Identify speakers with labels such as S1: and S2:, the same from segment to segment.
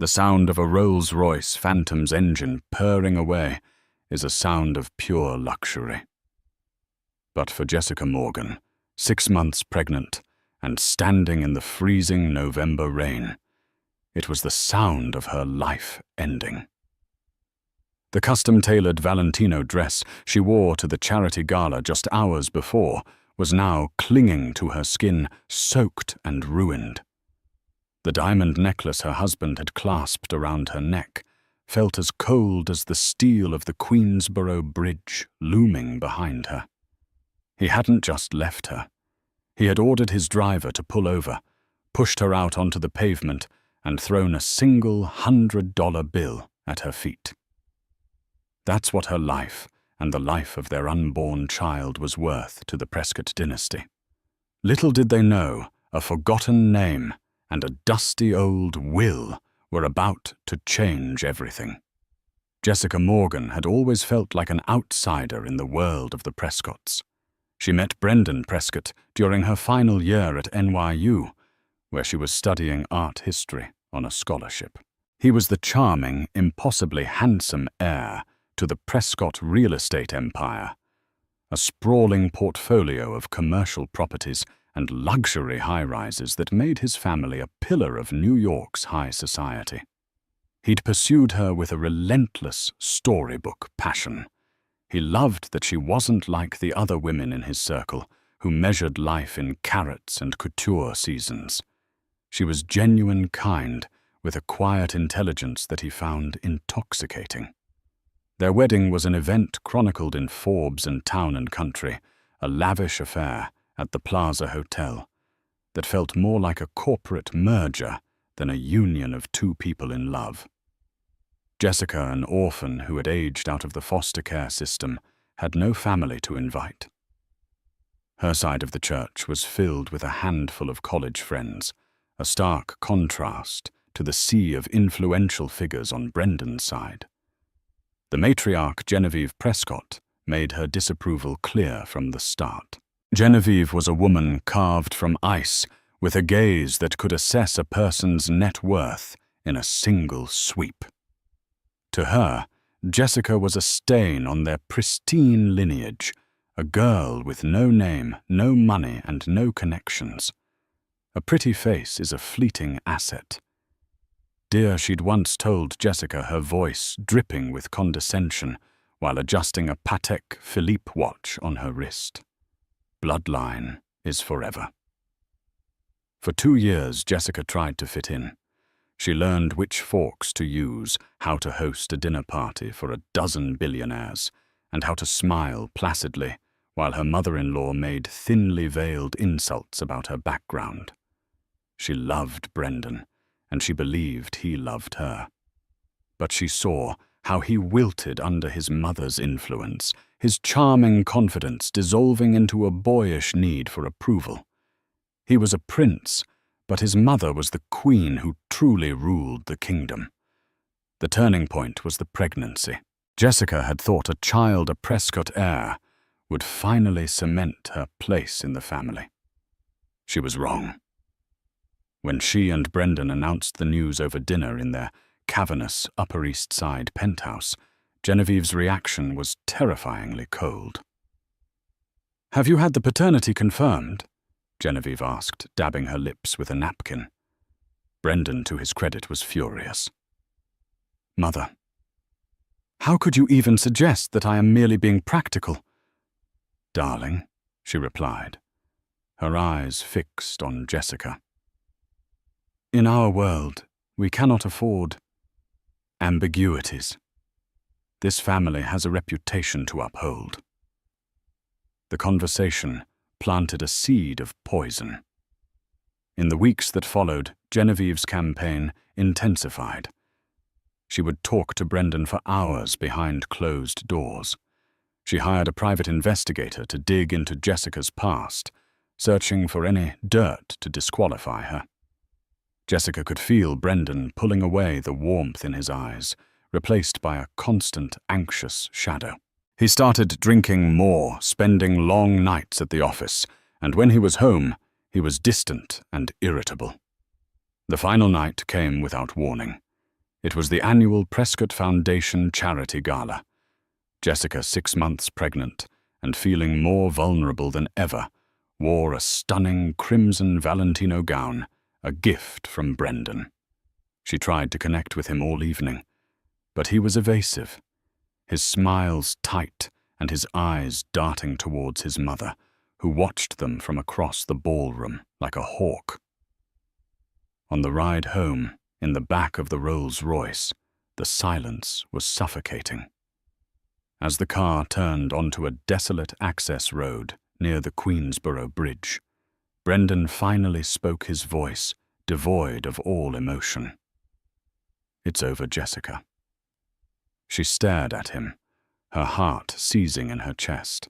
S1: The sound of a Rolls-Royce Phantom's engine purring away is a sound of pure luxury. But for Jessica Morgan, 6 months pregnant and standing in the freezing November rain, it was the sound of her life ending. The custom-tailored Valentino dress she wore to the charity gala just hours before was now clinging to her skin, soaked and ruined. The diamond necklace her husband had clasped around her neck felt as cold as the steel of the Queensborough Bridge looming behind her. He hadn't just left her. He had ordered his driver to pull over, pushed her out onto the pavement, and thrown a single $100 bill at her feet. That's what her life and the life of their unborn child was worth to the Prescott dynasty. Little did they know, a forgotten name and a dusty old will were about to change everything. Jessica Morgan had always felt like an outsider in the world of the Prescotts. She met Brendan Prescott during her final year at NYU, where she was studying art history on a scholarship. He was the charming, impossibly handsome heir to the Prescott real estate empire, a sprawling portfolio of commercial properties and luxury high-rises that made his family a pillar of New York's high society. He'd pursued her with a relentless storybook passion. He loved that she wasn't like the other women in his circle who measured life in carats and couture seasons. She was genuine kind, with a quiet intelligence that he found intoxicating. Their wedding was an event chronicled in Forbes and Town and Country, a lavish affair at the Plaza Hotel that felt more like a corporate merger than a union of two people in love. Jessica, an orphan who had aged out of the foster care system, had no family to invite. Her side of the church was filled with a handful of college friends, a stark contrast to the sea of influential figures on Brendan's side. The matriarch Genevieve Prescott made her disapproval clear from the start. Genevieve was a woman carved from ice, with a gaze that could assess a person's net worth in a single sweep. To her, Jessica was a stain on their pristine lineage, a girl with no name, no money, and no connections. A pretty face is a fleeting asset. Dear, she'd once told Jessica, her voice dripping with condescension while adjusting a Patek Philippe watch on her wrist. Bloodline is forever. For 2 years, Jessica tried to fit in. She learned which forks to use, how to host a dinner party for a dozen billionaires, and how to smile placidly while her mother-in-law made thinly veiled insults about her background. She loved Brendan, and she believed he loved her. But she saw how he wilted under his mother's influence, his charming confidence dissolving into a boyish need for approval. He was a prince, but his mother was the queen who truly ruled the kingdom. The turning point was the pregnancy. Jessica had thought a child, a Prescott heir, would finally cement her place in the family. She was wrong. When she and Brendan announced the news over dinner in their cavernous Upper East Side penthouse, Genevieve's reaction was terrifyingly cold. "Have you had the paternity confirmed?" Genevieve asked, dabbing her lips with a napkin. Brendan, to his credit, was furious. "Mother, how could you even suggest that I am merely being practical?" "Darling," she replied, her eyes fixed on Jessica. "In our world, we cannot afford ambiguities. This family has a reputation to uphold." The conversation planted a seed of poison. In the weeks that followed, Genevieve's campaign intensified. She would talk to Brendan for hours behind closed doors. She hired a private investigator to dig into Jessica's past, searching for any dirt to disqualify her. Jessica could feel Brendan pulling away the warmth in his eyes, replaced by a constant, anxious shadow. He started drinking more, spending long nights at the office, and when he was home, he was distant and irritable. The final night came without warning. It was the annual Prescott Foundation Charity Gala. Jessica, 6 months pregnant and feeling more vulnerable than ever, wore a stunning crimson Valentino gown, a gift from Brendan. She tried to connect with him all evening, but he was evasive, his smiles tight and his eyes darting towards his mother, who watched them from across the ballroom like a hawk. On the ride home, in the back of the Rolls-Royce, the silence was suffocating. As the car turned onto a desolate access road near the Queensboro Bridge, Brendan finally spoke, his voice devoid of all emotion. "It's over, Jessica." She stared at him, her heart seizing in her chest.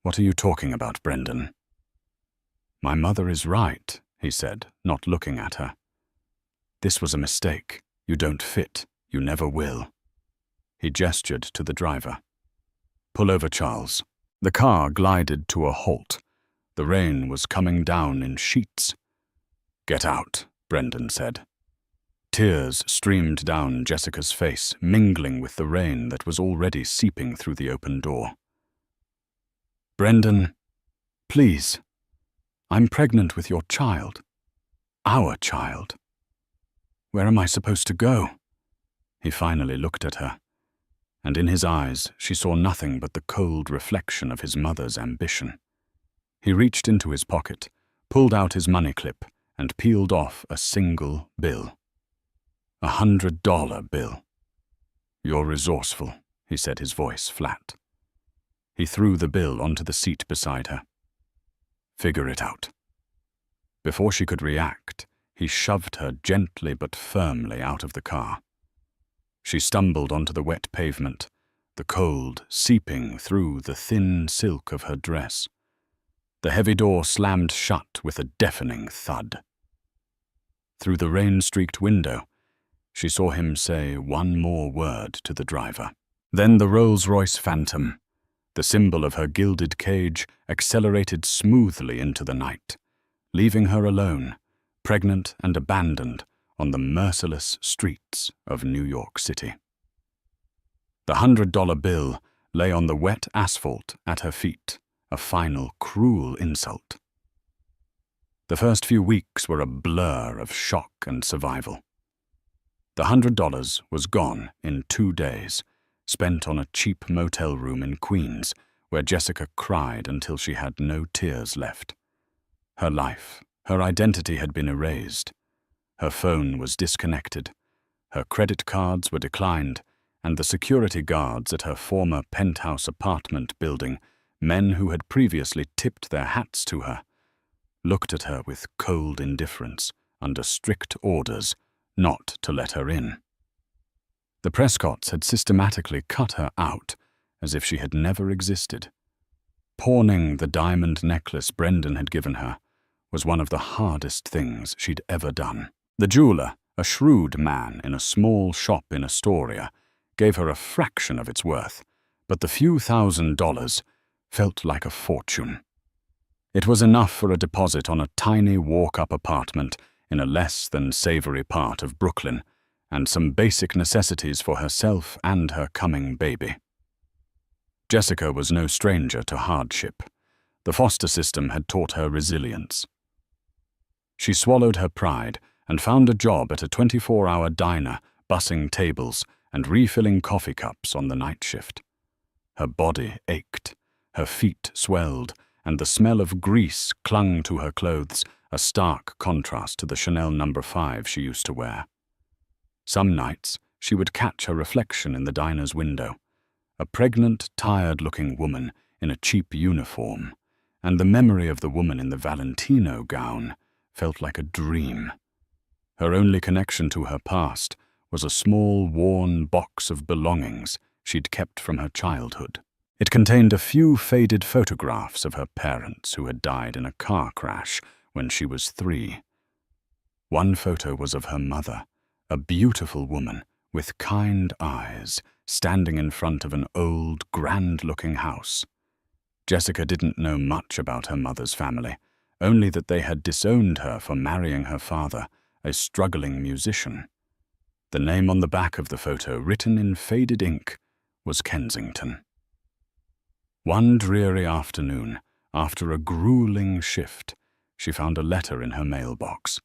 S1: "What are you talking about, Brendan?" "My mother is right," he said, not looking at her. "This was a mistake. You don't fit. You never will." He gestured to the driver. "Pull over, Charles." The car glided to a halt. The rain was coming down in sheets. "Get out," Brendan said. Tears streamed down Jessica's face, mingling with the rain that was already seeping through the open door. "Brendan, please. I'm pregnant with your child. Our child. Where am I supposed to go?" He finally looked at her, and in his eyes she saw nothing but the cold reflection of his mother's ambition. He reached into his pocket, pulled out his money clip, and peeled off a single bill. $100 bill. "You're resourceful," he said, his voice flat. He threw the bill onto the seat beside her. "Figure it out." Before she could react, he shoved her gently but firmly out of the car. She stumbled onto the wet pavement, the cold seeping through the thin silk of her dress. The heavy door slammed shut with a deafening thud. Through the rain-streaked window, she saw him say one more word to the driver. Then the Rolls-Royce Phantom, the symbol of her gilded cage, accelerated smoothly into the night, leaving her alone, pregnant and abandoned, on the merciless streets of New York City. The $100 bill lay on the wet asphalt at her feet, a final cruel insult. The first few weeks were a blur of shock and survival. The $100 was gone in 2 days, spent on a cheap motel room in Queens, where Jessica cried until she had no tears left. Her life, her identity had been erased. Her phone was disconnected, her credit cards were declined, and the security guards at her former penthouse apartment building, men who had previously tipped their hats to her, looked at her with cold indifference, under strict orders not to let her in. The Prescotts had systematically cut her out, as if she had never existed. Pawning the diamond necklace Brendan had given her was one of the hardest things she'd ever done. The jeweler, a shrewd man in a small shop in Astoria, gave her a fraction of its worth, but the few $1,000s felt like a fortune. It was enough for a deposit on a tiny walk-up apartment in a less than savory part of Brooklyn, and some basic necessities for herself and her coming baby. Jessica was no stranger to hardship. The foster system had taught her resilience. She swallowed her pride and found a job at a 24-hour diner, bussing tables and refilling coffee cups on the night shift. Her body ached, her feet swelled, and the smell of grease clung to her clothes, a stark contrast to the Chanel No. 5 she used to wear. Some nights, she would catch her reflection in the diner's window, a pregnant, tired-looking woman in a cheap uniform, and the memory of the woman in the Valentino gown felt like a dream. Her only connection to her past was a small, worn box of belongings she'd kept from her childhood. It contained a few faded photographs of her parents who had died in a car crash when she was 3. One photo was of her mother, a beautiful woman with kind eyes, standing in front of an old, grand-looking house. Jessica didn't know much about her mother's family, only that they had disowned her for marrying her father, a struggling musician. The name on the back of the photo, written in faded ink, was Kensington. One dreary afternoon, after a grueling shift, she found a letter in her mailbox.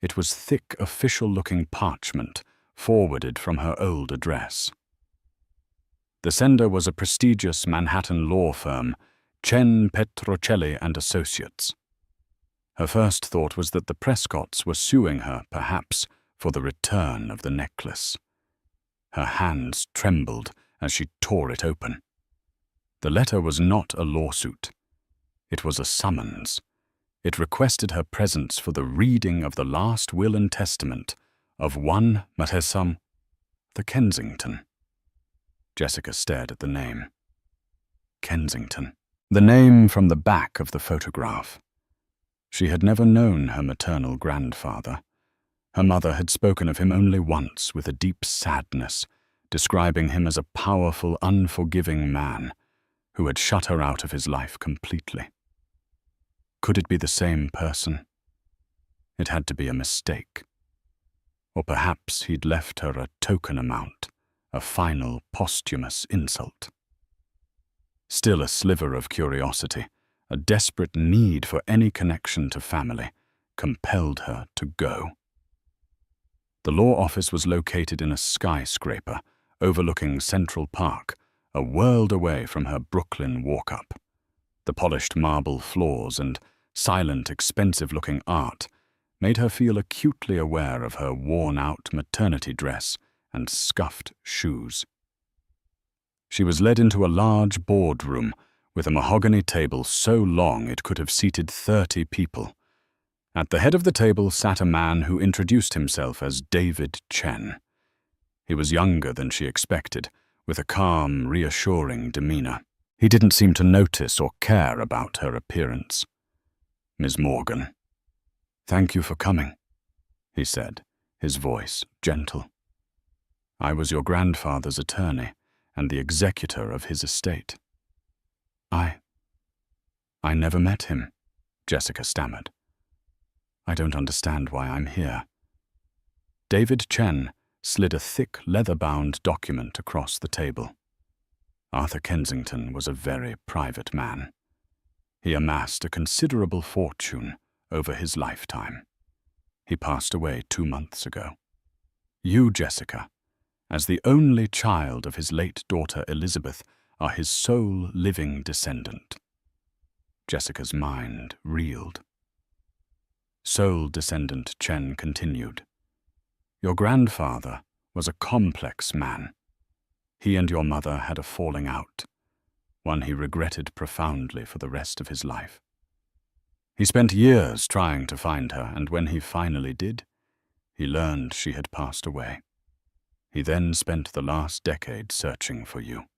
S1: It was thick, official-looking parchment, forwarded from her old address. The sender was a prestigious Manhattan law firm, Chen Petrocelli and Associates. Her first thought was that the Prescotts were suing her, perhaps, for the return of the necklace. Her hands trembled as she tore it open. The letter was not a lawsuit. It was a summons. It requested her presence for the reading of the last will and testament of one Madame the Kensington. Jessica stared at the name. Kensington. The name from the back of the photograph. She had never known her maternal grandfather. Her mother had spoken of him only once with a deep sadness, describing him as a powerful, unforgiving man who had shut her out of his life completely. Could it be the same person? It had to be a mistake. Or perhaps he'd left her a token amount, a final posthumous insult. Still a sliver of curiosity, a desperate need for any connection to family, compelled her to go. The law office was located in a skyscraper overlooking Central Park, a world away from her Brooklyn walk-up. The polished marble floors and silent, expensive-looking art made her feel acutely aware of her worn-out maternity dress and scuffed shoes. She was led into a large boardroom with a mahogany table so long it could have seated 30 people. At the head of the table sat a man who introduced himself as David Chen. He was younger than she expected, with a calm, reassuring demeanor. He didn't seem to notice or care about her appearance. "Miss Morgan, thank you for coming," he said, his voice gentle. "I was your grandfather's attorney and the executor of his estate." I never met him," Jessica stammered. "I don't understand why I'm here." David Chen slid a thick, leather-bound document across the table. Arthur Kensington was a very private man. He amassed a considerable fortune over his lifetime. He passed away 2 months ago. You, Jessica, as the only child of his late daughter Elizabeth, are his sole living descendant. Jessica's mind reeled. Sole descendant Chen continued. Your grandfather was a complex man. He and your mother had a falling out, one he regretted profoundly for the rest of his life. He spent years trying to find her, and when he finally did, he learned she had passed away. He then spent the last decade searching for you.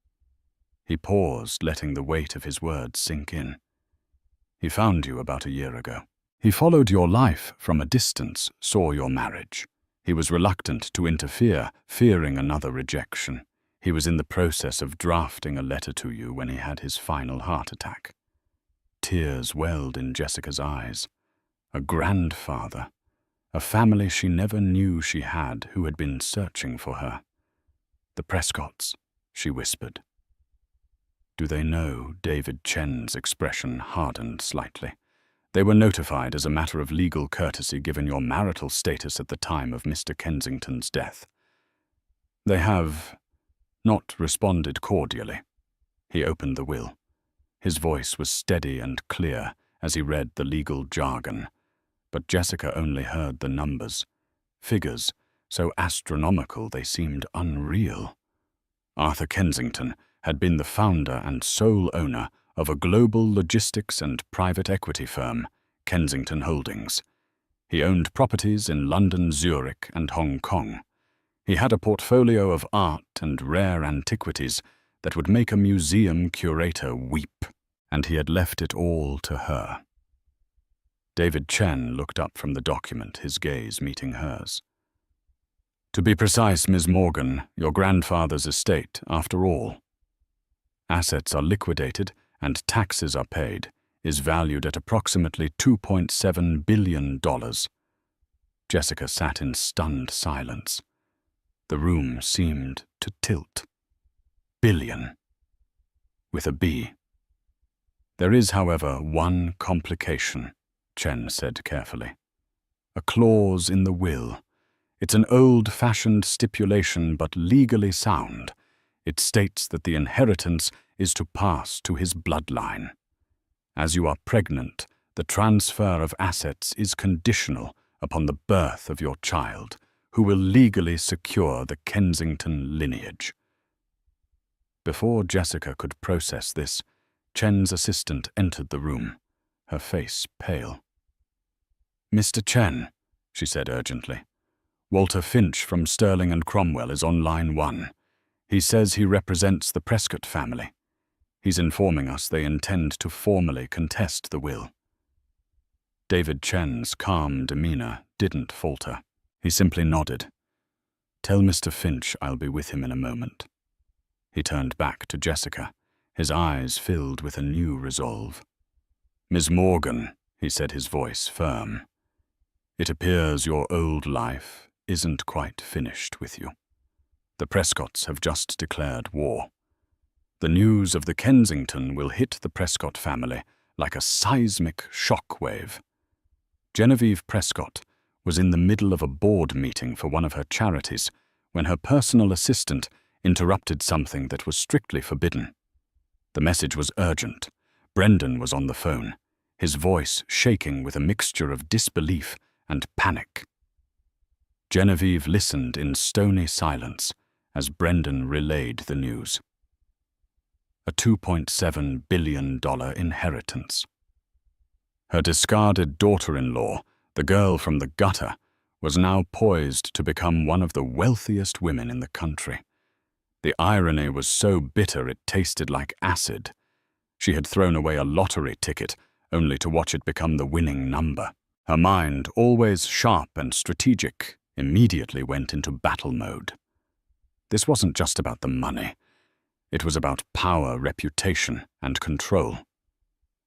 S1: He paused, letting the weight of his words sink in. He found you about a year ago. He followed your life from a distance, saw your marriage. He was reluctant to interfere, fearing another rejection. He was in the process of drafting a letter to you when he had his final heart attack. Tears welled in Jessica's eyes. A grandfather, a family she never knew she had who had been searching for her. The Prescotts, she whispered. Do they know? David Chen's expression hardened slightly. They were notified as a matter of legal courtesy given your marital status at the time of Mr. Kensington's death. They have not responded cordially. He opened the will. His voice was steady and clear as he read the legal jargon, but Jessica only heard the numbers, figures so astronomical they seemed unreal. Arthur Kensington had been the founder and sole owner of a global logistics and private equity firm, Kensington Holdings. He owned properties in London, Zurich, and Hong Kong. He had a portfolio of art and rare antiquities that would make a museum curator weep, and he had left it all to her. David Chen looked up from the document, his gaze meeting hers. To be precise, Ms. Morgan, your grandfather's estate, after all, assets are liquidated and taxes are paid, is valued at approximately $2.7 billion. Jessica sat in stunned silence. The room seemed to tilt. Billion. With a B. There is, however, one complication, Chen said carefully. A clause in the will. It's an old-fashioned stipulation, but legally sound. It states that the inheritance is to pass to his bloodline. As you are pregnant, the transfer of assets is conditional upon the birth of your child, who will legally secure the Kensington lineage. Before Jessica could process this, Chen's assistant entered the room, her face pale. "Mr. Chen," she said urgently, "Walter Finch from Sterling and Cromwell is on line 1. He says he represents the Prescott family. He's informing us they intend to formally contest the will." David Chen's calm demeanor didn't falter. He simply nodded. "Tell Mr. Finch I'll be with him in a moment." He turned back to Jessica, his eyes filled with a new resolve. "Miss Morgan," he said, his voice firm, "it appears your old life isn't quite finished with you. The Prescotts have just declared war. The news of the Kensington will hit the Prescott family like a seismic shock wave. Genevieve Prescott was in the middle of a board meeting for one of her charities when her personal assistant interrupted something that was strictly forbidden. The message was urgent. Brendan was on the phone, his voice shaking with a mixture of disbelief and panic. Genevieve listened in stony silence as Brendan relayed the news. A $2.7 billion inheritance. Her discarded daughter-in-law, the girl from the gutter, was now poised to become one of the wealthiest women in the country. The irony was so bitter it tasted like acid. She had thrown away a lottery ticket only to watch it become the winning number. Her mind, always sharp and strategic, immediately went into battle mode. This wasn't just about the money. It was about power, reputation, and control.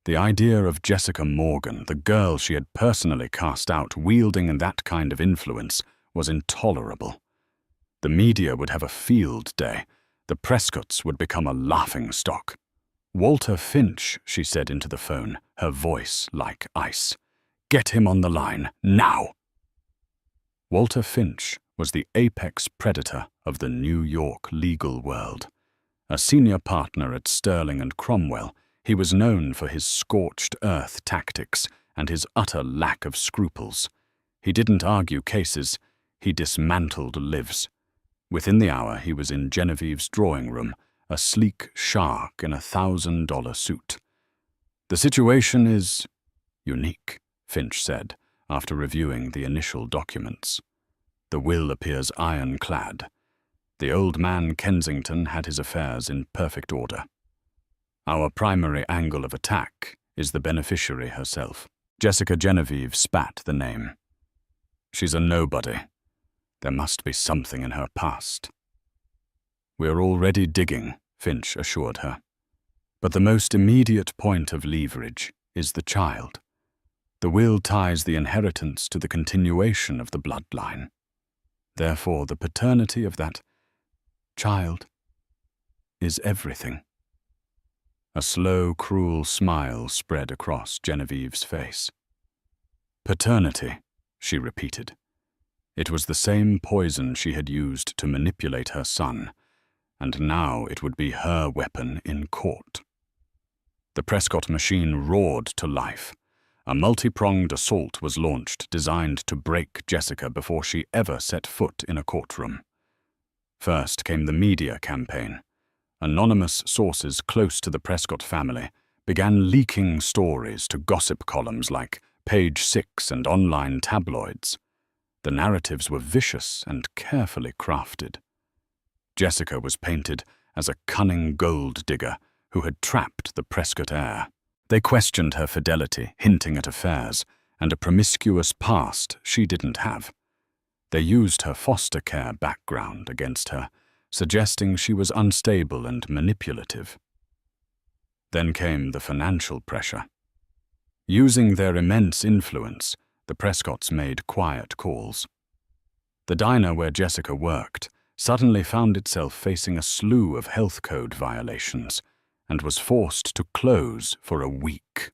S1: The idea of Jessica Morgan, the girl she had personally cast out, wielding that kind of influence, was intolerable. The media would have a field day. The Prescotts would become a laughingstock. "Walter Finch," she said into the phone, her voice like ice. "Get him on the line, now!" Walter Finch was the apex predator of the New York legal world. A senior partner at Sterling and Cromwell, he was known for his scorched earth tactics and his utter lack of scruples. He didn't argue cases, he dismantled lives. Within the hour, he was in Genevieve's drawing room, a sleek shark in a $1,000 suit. "The situation is unique," Finch said, after reviewing the initial documents. "The will appears ironclad. The old man Kensington had his affairs in perfect order. Our primary angle of attack is the beneficiary herself." Jessica Genevieve spat the name. "She's a nobody. There must be something in her past." "We're already digging," Finch assured her. "But the most immediate point of leverage is the child. The will ties the inheritance to the continuation of the bloodline. Therefore, the paternity of that child is everything." A slow, cruel smile spread across Genevieve's face. "Paternity," she repeated. It was the same poison she had used to manipulate her son, and now it would be her weapon in court. The Prescott machine roared to life. A multi-pronged assault was launched designed to break Jessica before she ever set foot in a courtroom. First came the media campaign. Anonymous sources close to the Prescott family began leaking stories to gossip columns like Page 6 and online tabloids. The narratives were vicious and carefully crafted. Jessica was painted as a cunning gold digger who had trapped the Prescott heir. They questioned her fidelity, hinting at affairs and a promiscuous past she didn't have. They used her foster care background against her, suggesting she was unstable and manipulative. Then came the financial pressure. Using their immense influence, the Prescotts made quiet calls. The diner where Jessica worked suddenly found itself facing a slew of health code violations and was forced to close for a week.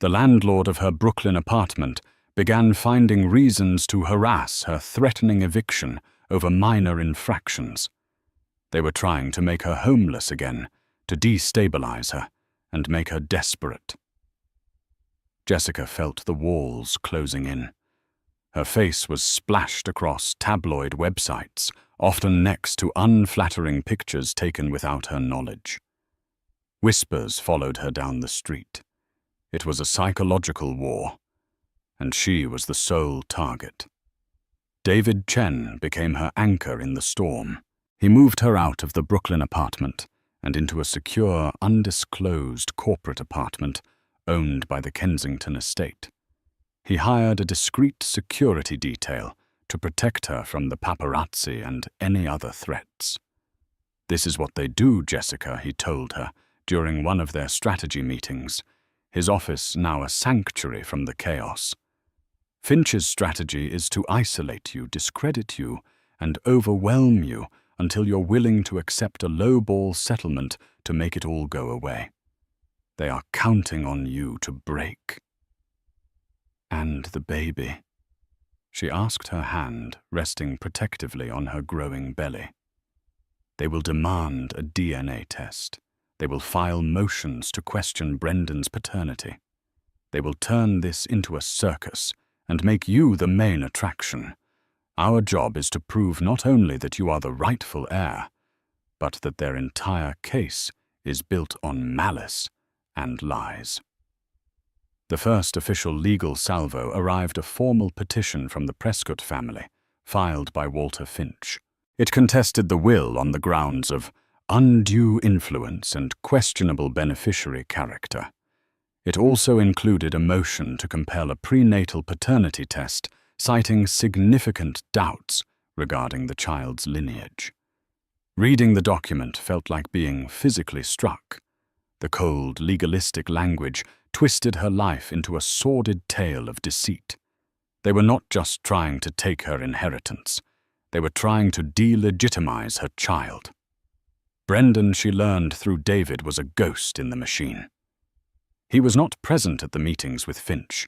S1: The landlord of her Brooklyn apartment began finding reasons to harass her, threatening eviction over minor infractions. They were trying to make her homeless again, to destabilize her and make her desperate. Jessica felt the walls closing in. Her face was splashed across tabloid websites, often next to unflattering pictures taken without her knowledge. Whispers followed her down the street. It was a psychological war, and she was the sole target. David Chen became her anchor in the storm. He moved her out of the Brooklyn apartment and into a secure, undisclosed corporate apartment owned by the Kensington estate. He hired a discreet security detail to protect her from the paparazzi and any other threats. "This is what they do, Jessica," he told her during one of their strategy meetings, his office now a sanctuary from the chaos. "Finch's strategy is to isolate you, discredit you, and overwhelm you until you're willing to accept a low-ball settlement to make it all go away. They are counting on you to break." "And the baby?" She asked, her hand resting protectively on her growing belly. "They will demand a DNA test. They will file motions to question Brendan's paternity. They will turn this into a circus and make you the main attraction. Our job is to prove not only that you are the rightful heir, but that their entire case is built on malice and lies." The first official legal salvo arrived, a formal petition from the Prescott family, filed by Walter Finch. It contested the will on the grounds of undue influence and questionable beneficiary character. It also included a motion to compel a prenatal paternity test, citing significant doubts regarding the child's lineage. Reading the document felt like being physically struck. The cold, legalistic language twisted her life into a sordid tale of deceit. They were not just trying to take her inheritance. They were trying to delegitimize her child. Brendan, she learned through David, was a ghost in the machine. He was not present at the meetings with Finch.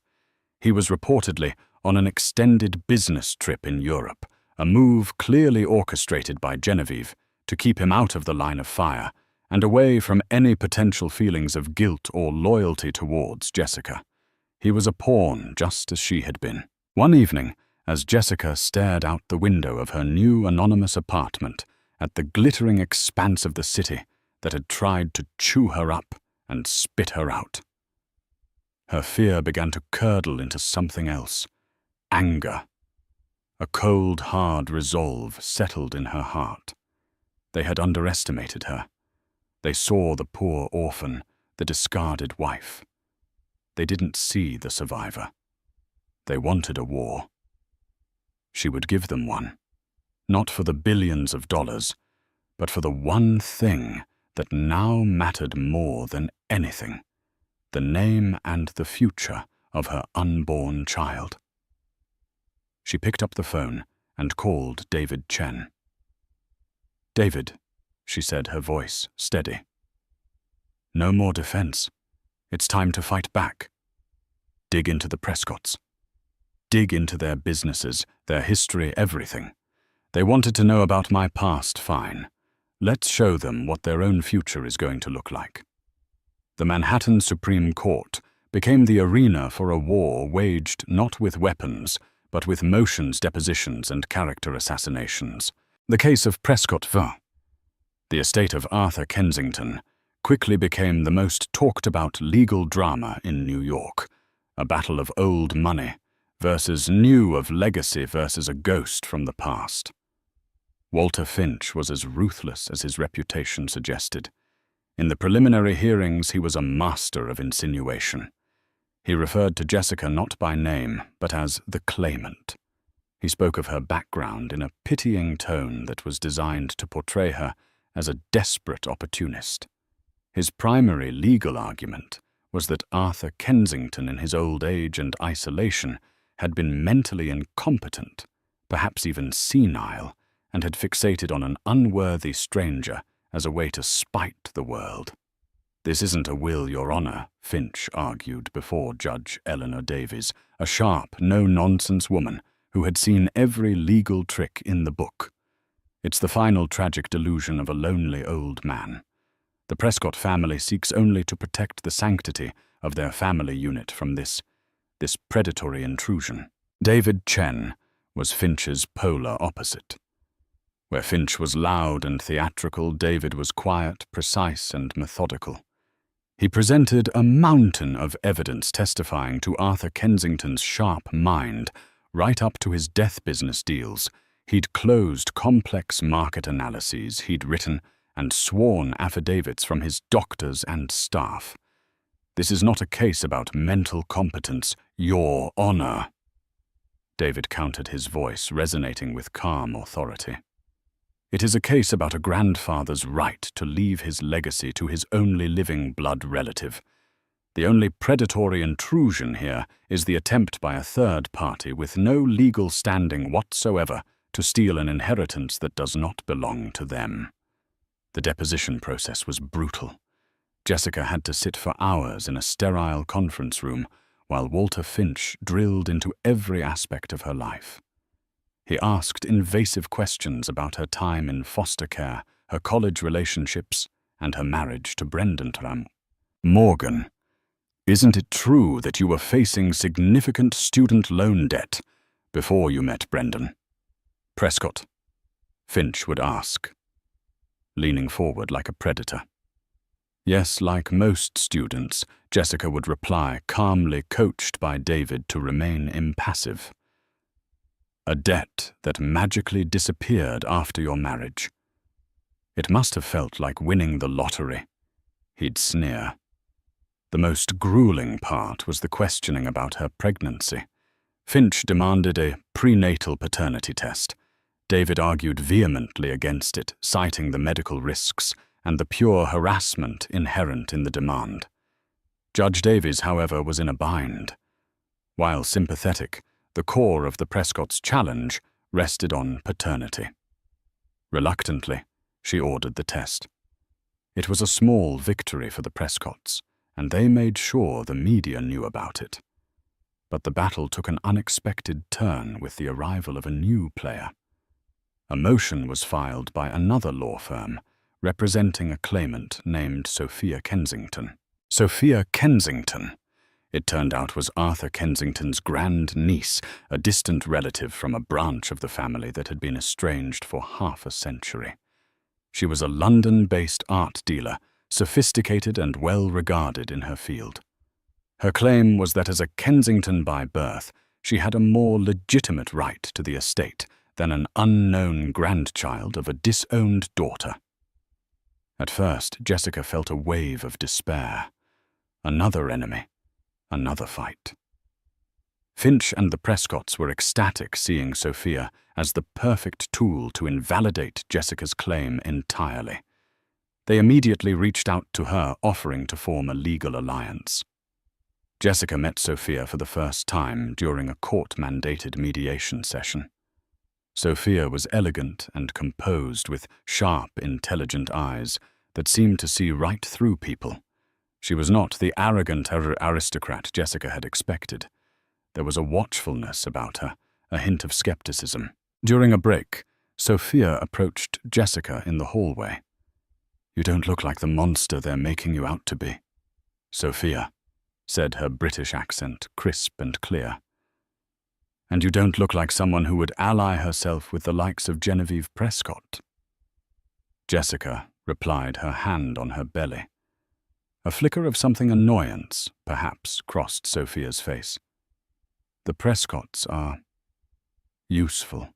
S1: He was reportedly on an extended business trip in Europe, a move clearly orchestrated by Genevieve to keep him out of the line of fire and away from any potential feelings of guilt or loyalty towards Jessica. He was a pawn, just as she had been. One evening, as Jessica stared out the window of her new anonymous apartment at the glittering expanse of the city that had tried to chew her up and spit her out, her fear began to curdle into something else. Anger. A cold, hard resolve settled in her heart. They had underestimated her. They saw the poor orphan, the discarded wife. They didn't see the survivor. They wanted a war. She would give them one, not for the billions of dollars, but for the one thing that now mattered more than anything: the name and the future of her unborn child. She picked up the phone and called David Chen. "David," she said, her voice steady. "No more defense. It's time to fight back. Dig into the Prescotts. Dig into their businesses, their history, everything. They wanted to know about my past, fine. Let's show them what their own future is going to look like." The Manhattan Supreme Court became the arena for a war waged not with weapons, but with motions, depositions, and character assassinations. The case of Prescott v. The estate of Arthur Kensington quickly became the most talked-about legal drama in New York, a battle of old money versus new, of legacy versus a ghost from the past. Walter Finch was as ruthless as his reputation suggested. In the preliminary hearings, he was a master of insinuation. He referred to Jessica not by name, but as the claimant. He spoke of her background in a pitying tone that was designed to portray her as a desperate opportunist. His primary legal argument was that Arthur Kensington, in his old age and isolation, had been mentally incompetent, perhaps even senile, and had fixated on an unworthy stranger as a way to spite the world. "This isn't a will, Your Honor," Finch argued before Judge Eleanor Davies, a sharp, no-nonsense woman who had seen every legal trick in the book. "It's the final tragic delusion of a lonely old man. The Prescott family seeks only to protect the sanctity of their family unit from this predatory intrusion." David Chen was Finch's polar opposite. Where Finch was loud and theatrical, David was quiet, precise, and methodical. He presented a mountain of evidence testifying to Arthur Kensington's sharp mind. Right up to his death business deals, he'd closed complex market analyses, he'd written and sworn affidavits from his doctors and staff. "This is not a case about mental competence, Your Honor." David countered, his voice resonating with calm authority. "It is a case about a grandfather's right to leave his legacy to his only living blood relative. The only predatory intrusion here is the attempt by a third party with no legal standing whatsoever to steal an inheritance that does not belong to them." The deposition process was brutal. Jessica had to sit for hours in a sterile conference room while Walter Finch drilled into every aspect of her life. He asked invasive questions about her time in foster care, her college relationships, and her marriage to Brendan Trump. "Morgan, isn't it true that you were facing significant student loan debt before you met Brendan?" "Prescott," Finch would ask, leaning forward like a predator. "Yes, like most students," Jessica would reply, calmly coached by David to remain impassive. "A debt that magically disappeared after your marriage. It must have felt like winning the lottery," he'd sneer. The most grueling part was the questioning about her pregnancy. Finch demanded a prenatal paternity test. David argued vehemently against it, citing the medical risks and the pure harassment inherent in the demand. Judge Davies, however, was in a bind. While sympathetic, the core of the Prescott's challenge rested on paternity. Reluctantly, she ordered the test. It was a small victory for the Prescotts, and they made sure the media knew about it. But the battle took an unexpected turn with the arrival of a new player. A motion was filed by another law firm, representing a claimant named Sophia Kensington. Sophia Kensington, it turned out, was Arthur Kensington's grandniece, a distant relative from a branch of the family that had been estranged for half a century. She was a London-based art dealer, sophisticated and well-regarded in her field. Her claim was that as a Kensington by birth, she had a more legitimate right to the estate than an unknown grandchild of a disowned daughter. At first, Jessica felt a wave of despair. Another enemy, another fight. Finch and the Prescotts were ecstatic seeing Sophia as the perfect tool to invalidate Jessica's claim entirely. They immediately reached out to her, offering to form a legal alliance. Jessica met Sophia for the first time during a court-mandated mediation session. Sophia was elegant and composed, with sharp, intelligent eyes that seemed to see right through people. She was not the arrogant aristocrat Jessica had expected. There was a watchfulness about her, a hint of skepticism. During a break, Sophia approached Jessica in the hallway. "You don't look like the monster they're making you out to be." "Sophia," said her British accent, crisp and clear. "And you don't look like someone who would ally herself with the likes of Genevieve Prescott." Jessica replied, her hand on her belly. A flicker of something annoyance, perhaps, crossed Sophia's face. "The Prescotts are useful.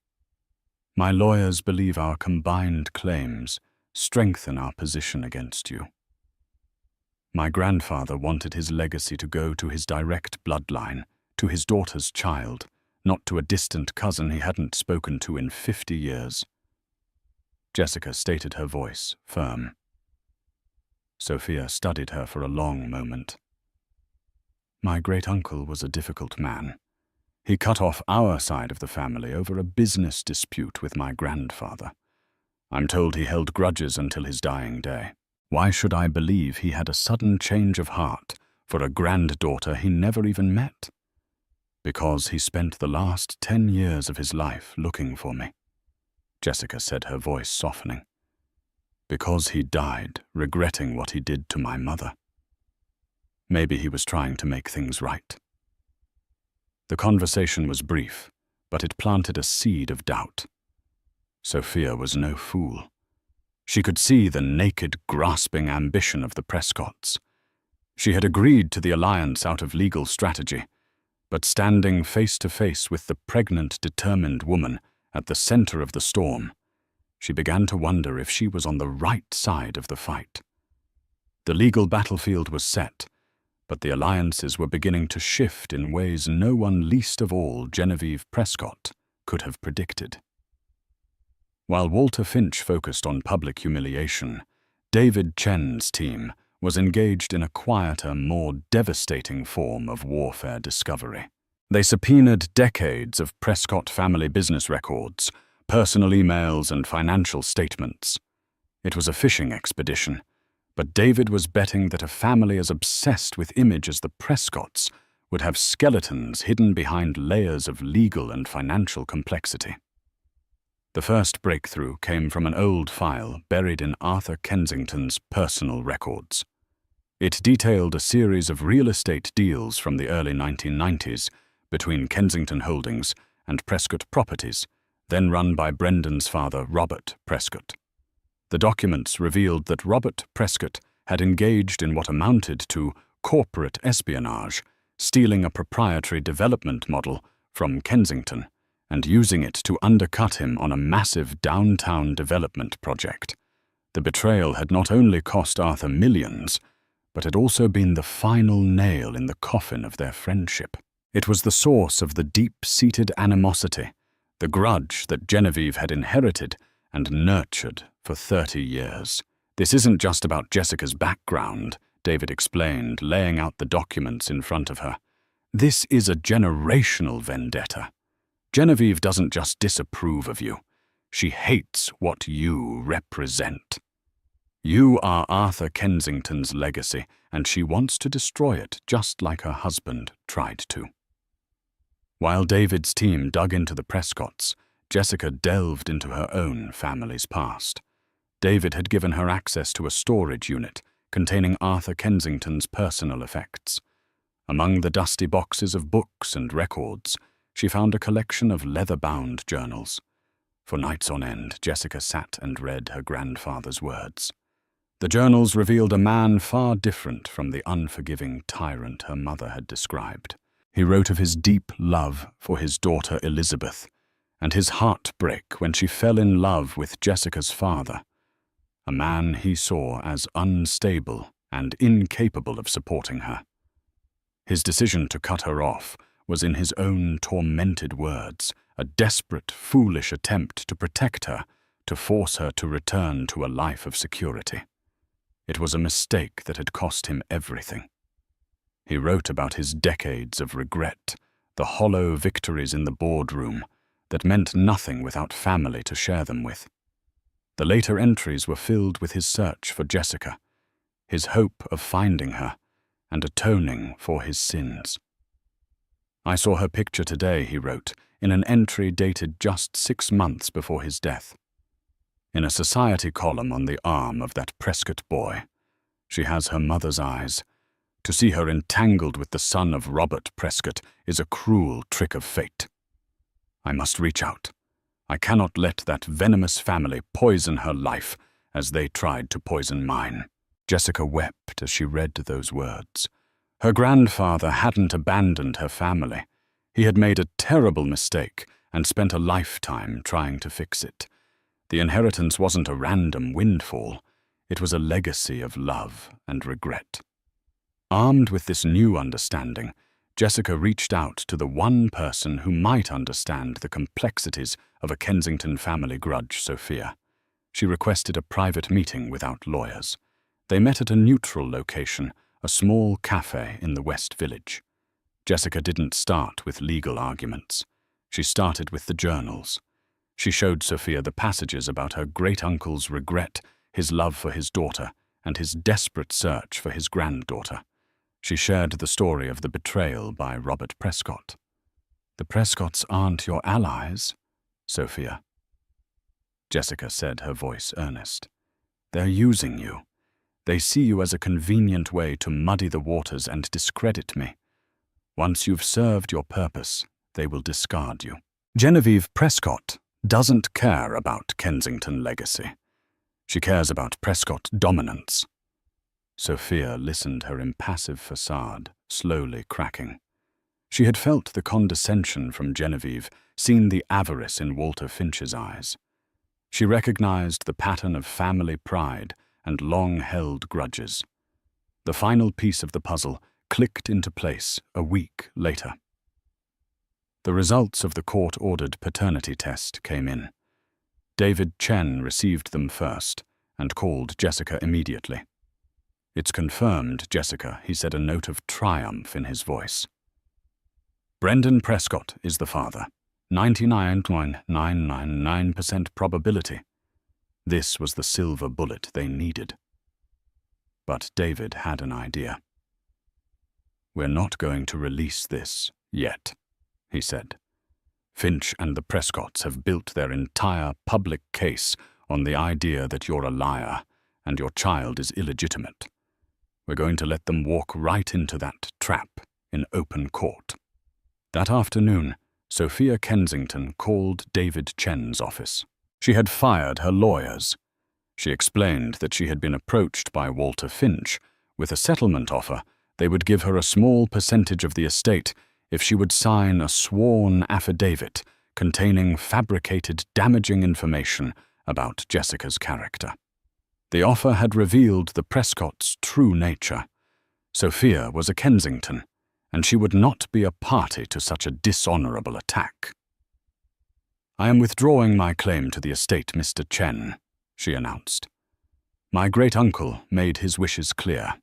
S1: My lawyers believe our combined claims strengthen our position against you. My grandfather wanted his legacy to go to his direct bloodline, to his daughter's child, not to a distant cousin he hadn't spoken to in 50 years. Jessica stated, her voice firm. Sophia studied her for a long moment. "My great-uncle was a difficult man. He cut off our side of the family over a business dispute with my grandfather. I'm told he held grudges until his dying day. Why should I believe he had a sudden change of heart for a granddaughter he never even met? Because he spent the last 10 years of his life looking for me, Jessica said, her voice softening. Because he died regretting what he did to my mother. Maybe he was trying to make things right. The conversation was brief, but it planted a seed of doubt. Sophia was no fool. She could see the naked, grasping ambition of the Prescotts. She had agreed to the alliance out of legal strategy, but standing face to face with the pregnant, determined woman at the center of the storm, she began to wonder if she was on the right side of the fight. The legal battlefield was set, but the alliances were beginning to shift in ways no one, least of all Genevieve Prescott, could have predicted. While Walter Finch focused on public humiliation, David Chen's team was engaged in a quieter, more devastating form of warfare discovery. They subpoenaed decades of Prescott family business records, personal emails, and financial statements. It was a fishing expedition, but David was betting that a family as obsessed with image as the Prescotts would have skeletons hidden behind layers of legal and financial complexity. The first breakthrough came from an old file buried in Arthur Kensington's personal records. It detailed a series of real estate deals from the early 1990s between Kensington Holdings and Prescott Properties, then run by Brendan's father, Robert Prescott. The documents revealed that Robert Prescott had engaged in what amounted to corporate espionage, stealing a proprietary development model from Kensington and using it to undercut him on a massive downtown development project. The betrayal had not only cost Arthur millions, but had also been the final nail in the coffin of their friendship. It was the source of the deep-seated animosity, the grudge that Genevieve had inherited and nurtured for 30 years. This isn't just about Jessica's background, David explained, laying out the documents in front of her. This is a generational vendetta. Genevieve doesn't just disapprove of you. She hates what you represent. You are Arthur Kensington's legacy, and she wants to destroy it just like her husband tried to. While David's team dug into the Prescotts, Jessica delved into her own family's past. David had given her access to a storage unit containing Arthur Kensington's personal effects. Among the dusty boxes of books and records, she found a collection of leather-bound journals. For nights on end, Jessica sat and read her grandfather's words. The journals revealed a man far different from the unforgiving tyrant her mother had described. He wrote of his deep love for his daughter Elizabeth, and his heartbreak when she fell in love with Jessica's father, a man he saw as unstable and incapable of supporting her. His decision to cut her off was, in his own tormented words, a desperate, foolish attempt to protect her, to force her to return to a life of security. It was a mistake that had cost him everything. He wrote about his decades of regret, the hollow victories in the boardroom that meant nothing without family to share them with. The later entries were filled with his search for Jessica, his hope of finding her, and atoning for his sins. I saw her picture today, he wrote, in an entry dated just 6 months before his death. In a society column on the arm of that Prescott boy, she has her mother's eyes. To see her entangled with the son of Robert Prescott is a cruel trick of fate. I must reach out. I cannot let that venomous family poison her life as they tried to poison mine. Jessica wept as she read those words. Her grandfather hadn't abandoned her family. He had made a terrible mistake and spent a lifetime trying to fix it. The inheritance wasn't a random windfall. It was a legacy of love and regret. Armed with this new understanding, Jessica reached out to the one person who might understand the complexities of a Kensington family grudge, Sophia. She requested a private meeting without lawyers. They met at a neutral location, a small cafe in the West Village. Jessica didn't start with legal arguments. She started with the journals. She showed Sophia the passages about her great-uncle's regret, his love for his daughter, and his desperate search for his granddaughter. She shared the story of the betrayal by Robert Prescott. "The Prescotts aren't your allies, Sophia," Jessica said, her voice earnest. "They're using you. They see you as a convenient way to muddy the waters and discredit me. Once you've served your purpose, they will discard you." Genevieve Prescott doesn't care about Kensington legacy. She cares about Prescott dominance. Sophia listened, her impassive facade slowly cracking. She had felt the condescension from Genevieve, seen the avarice in Walter Finch's eyes. She recognized the pattern of family pride and long-held grudges. The final piece of the puzzle clicked into place a week later. The results of the court-ordered paternity test came in. David Chen received them first and called Jessica immediately. "It's confirmed, Jessica," he said, a note of triumph in his voice. "Brendan Prescott is the father. 99.999% probability." This was the silver bullet they needed. But David had an idea. "We're not going to release this yet," he said. "Finch and the Prescotts have built their entire public case on the idea that you're a liar and your child is illegitimate. We're going to let them walk right into that trap in open court." That afternoon, Sophia Kensington called David Chen's office. She had fired her lawyers. She explained that she had been approached by Walter Finch with a settlement offer. They would give her a small percentage of the estate if she would sign a sworn affidavit containing fabricated, damaging information about Jessica's character. The offer had revealed the Prescotts' true nature. Sophia was a Kensington, and she would not be a party to such a dishonorable attack. "I am withdrawing my claim to the estate, Mr. Chen," she announced. "My great-uncle made his wishes clear.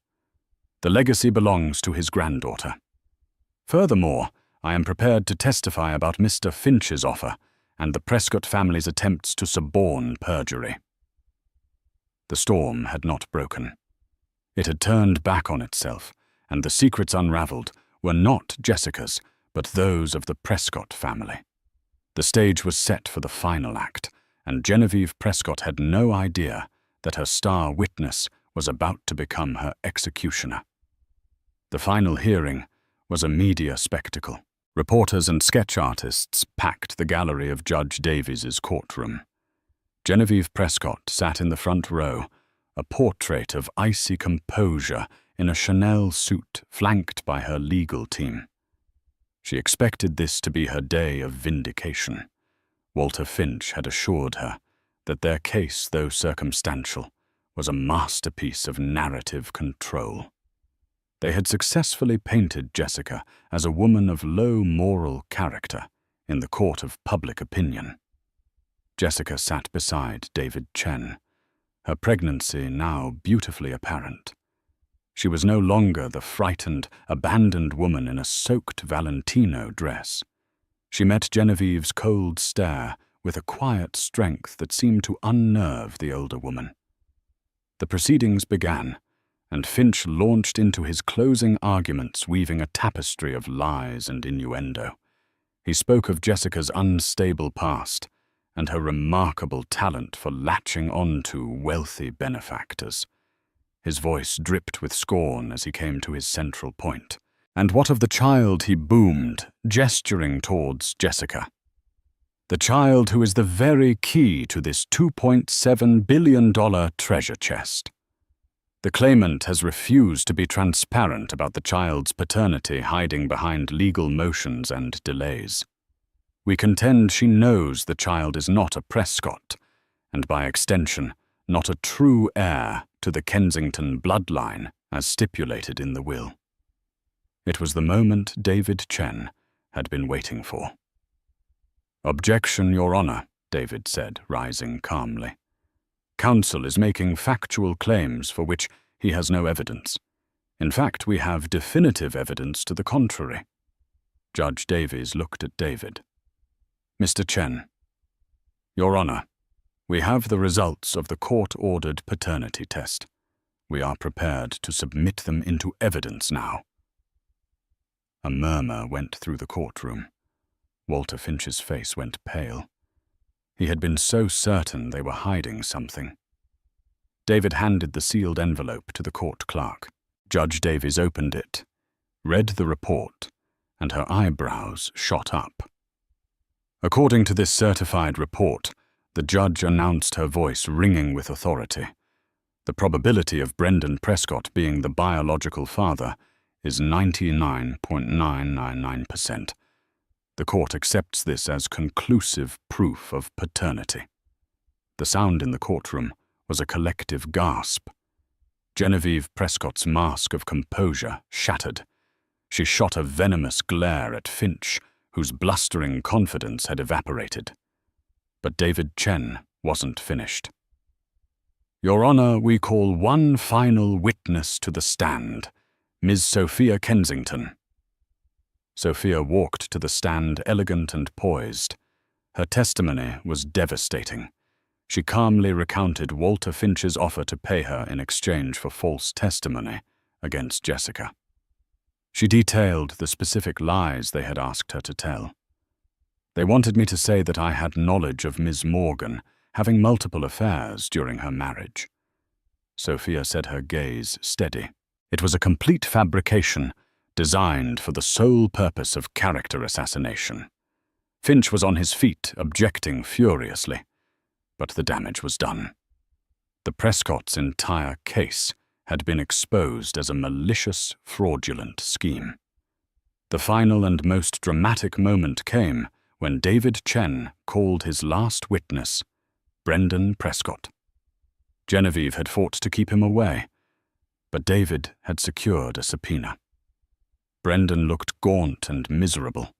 S1: The legacy belongs to his granddaughter. Furthermore, I am prepared to testify about Mr. Finch's offer and the Prescott family's attempts to suborn perjury." The storm had not broken. It had turned back on itself, and the secrets unraveled were not Jessica's, but those of the Prescott family. The stage was set for the final act, and Genevieve Prescott had no idea that her star witness was about to become her executioner. The final hearing was a media spectacle. Reporters and sketch artists packed the gallery of Judge Davies's courtroom. Genevieve Prescott sat in the front row, a portrait of icy composure in a Chanel suit flanked by her legal team. She expected this to be her day of vindication. Walter Finch had assured her that their case, though circumstantial, was a masterpiece of narrative control. They had successfully painted Jessica as a woman of low moral character in the court of public opinion. Jessica sat beside David Chen, her pregnancy now beautifully apparent. She was no longer the frightened, abandoned woman in a soaked Valentino dress. She met Genevieve's cold stare with a quiet strength that seemed to unnerve the older woman. The proceedings began, and Finch launched into his closing arguments, weaving a tapestry of lies and innuendo. He spoke of Jessica's unstable past and her remarkable talent for latching on to wealthy benefactors. His voice dripped with scorn as he came to his central point. "And what of the child?" he boomed, gesturing towards Jessica. "The child who is the very key to this $2.7 billion treasure chest. The claimant has refused to be transparent about the child's paternity, hiding behind legal motions and delays. We contend she knows the child is not a Prescott, and by extension, not a true heir to the Kensington bloodline as stipulated in the will." It was the moment David Chen had been waiting for. "Objection, Your Honor," David said, rising calmly. "Counsel is making factual claims for which he has no evidence. In fact, we have definitive evidence to the contrary." Judge Davies looked at David. "Mr. Chen, Your Honor, we have the results of the court-ordered paternity test. We are prepared to submit them into evidence now." A murmur went through the courtroom. Walter Finch's face went pale. He had been so certain they were hiding something. David handed the sealed envelope to the court clerk. Judge Davies opened it, read the report, and her eyebrows shot up. According to this certified report, the judge announced, her voice ringing with authority, the probability of Brendan Prescott being the biological father is 99.999%. The court accepts this as conclusive proof of paternity. The sound in the courtroom was a collective gasp. Genevieve Prescott's mask of composure shattered. She shot a venomous glare at Finch, whose blustering confidence had evaporated. But David Chen wasn't finished. "Your Honor, we call one final witness to the stand, Ms. Sophia Kensington." Sophia walked to the stand, elegant and poised. Her testimony was devastating. She calmly recounted Walter Finch's offer to pay her in exchange for false testimony against Jessica. She detailed the specific lies they had asked her to tell. "They wanted me to say that I had knowledge of Ms. Morgan having multiple affairs during her marriage." Sophia said, her gaze steady. "It was a complete fabrication designed for the sole purpose of character assassination." Finch was on his feet, objecting furiously, but the damage was done. The Prescott's entire case had been exposed as a malicious, fraudulent scheme. The final and most dramatic moment came when David Chen called his last witness, Brendan Prescott. Genevieve had fought to keep him away, but David had secured a subpoena. Brendan looked gaunt and miserable.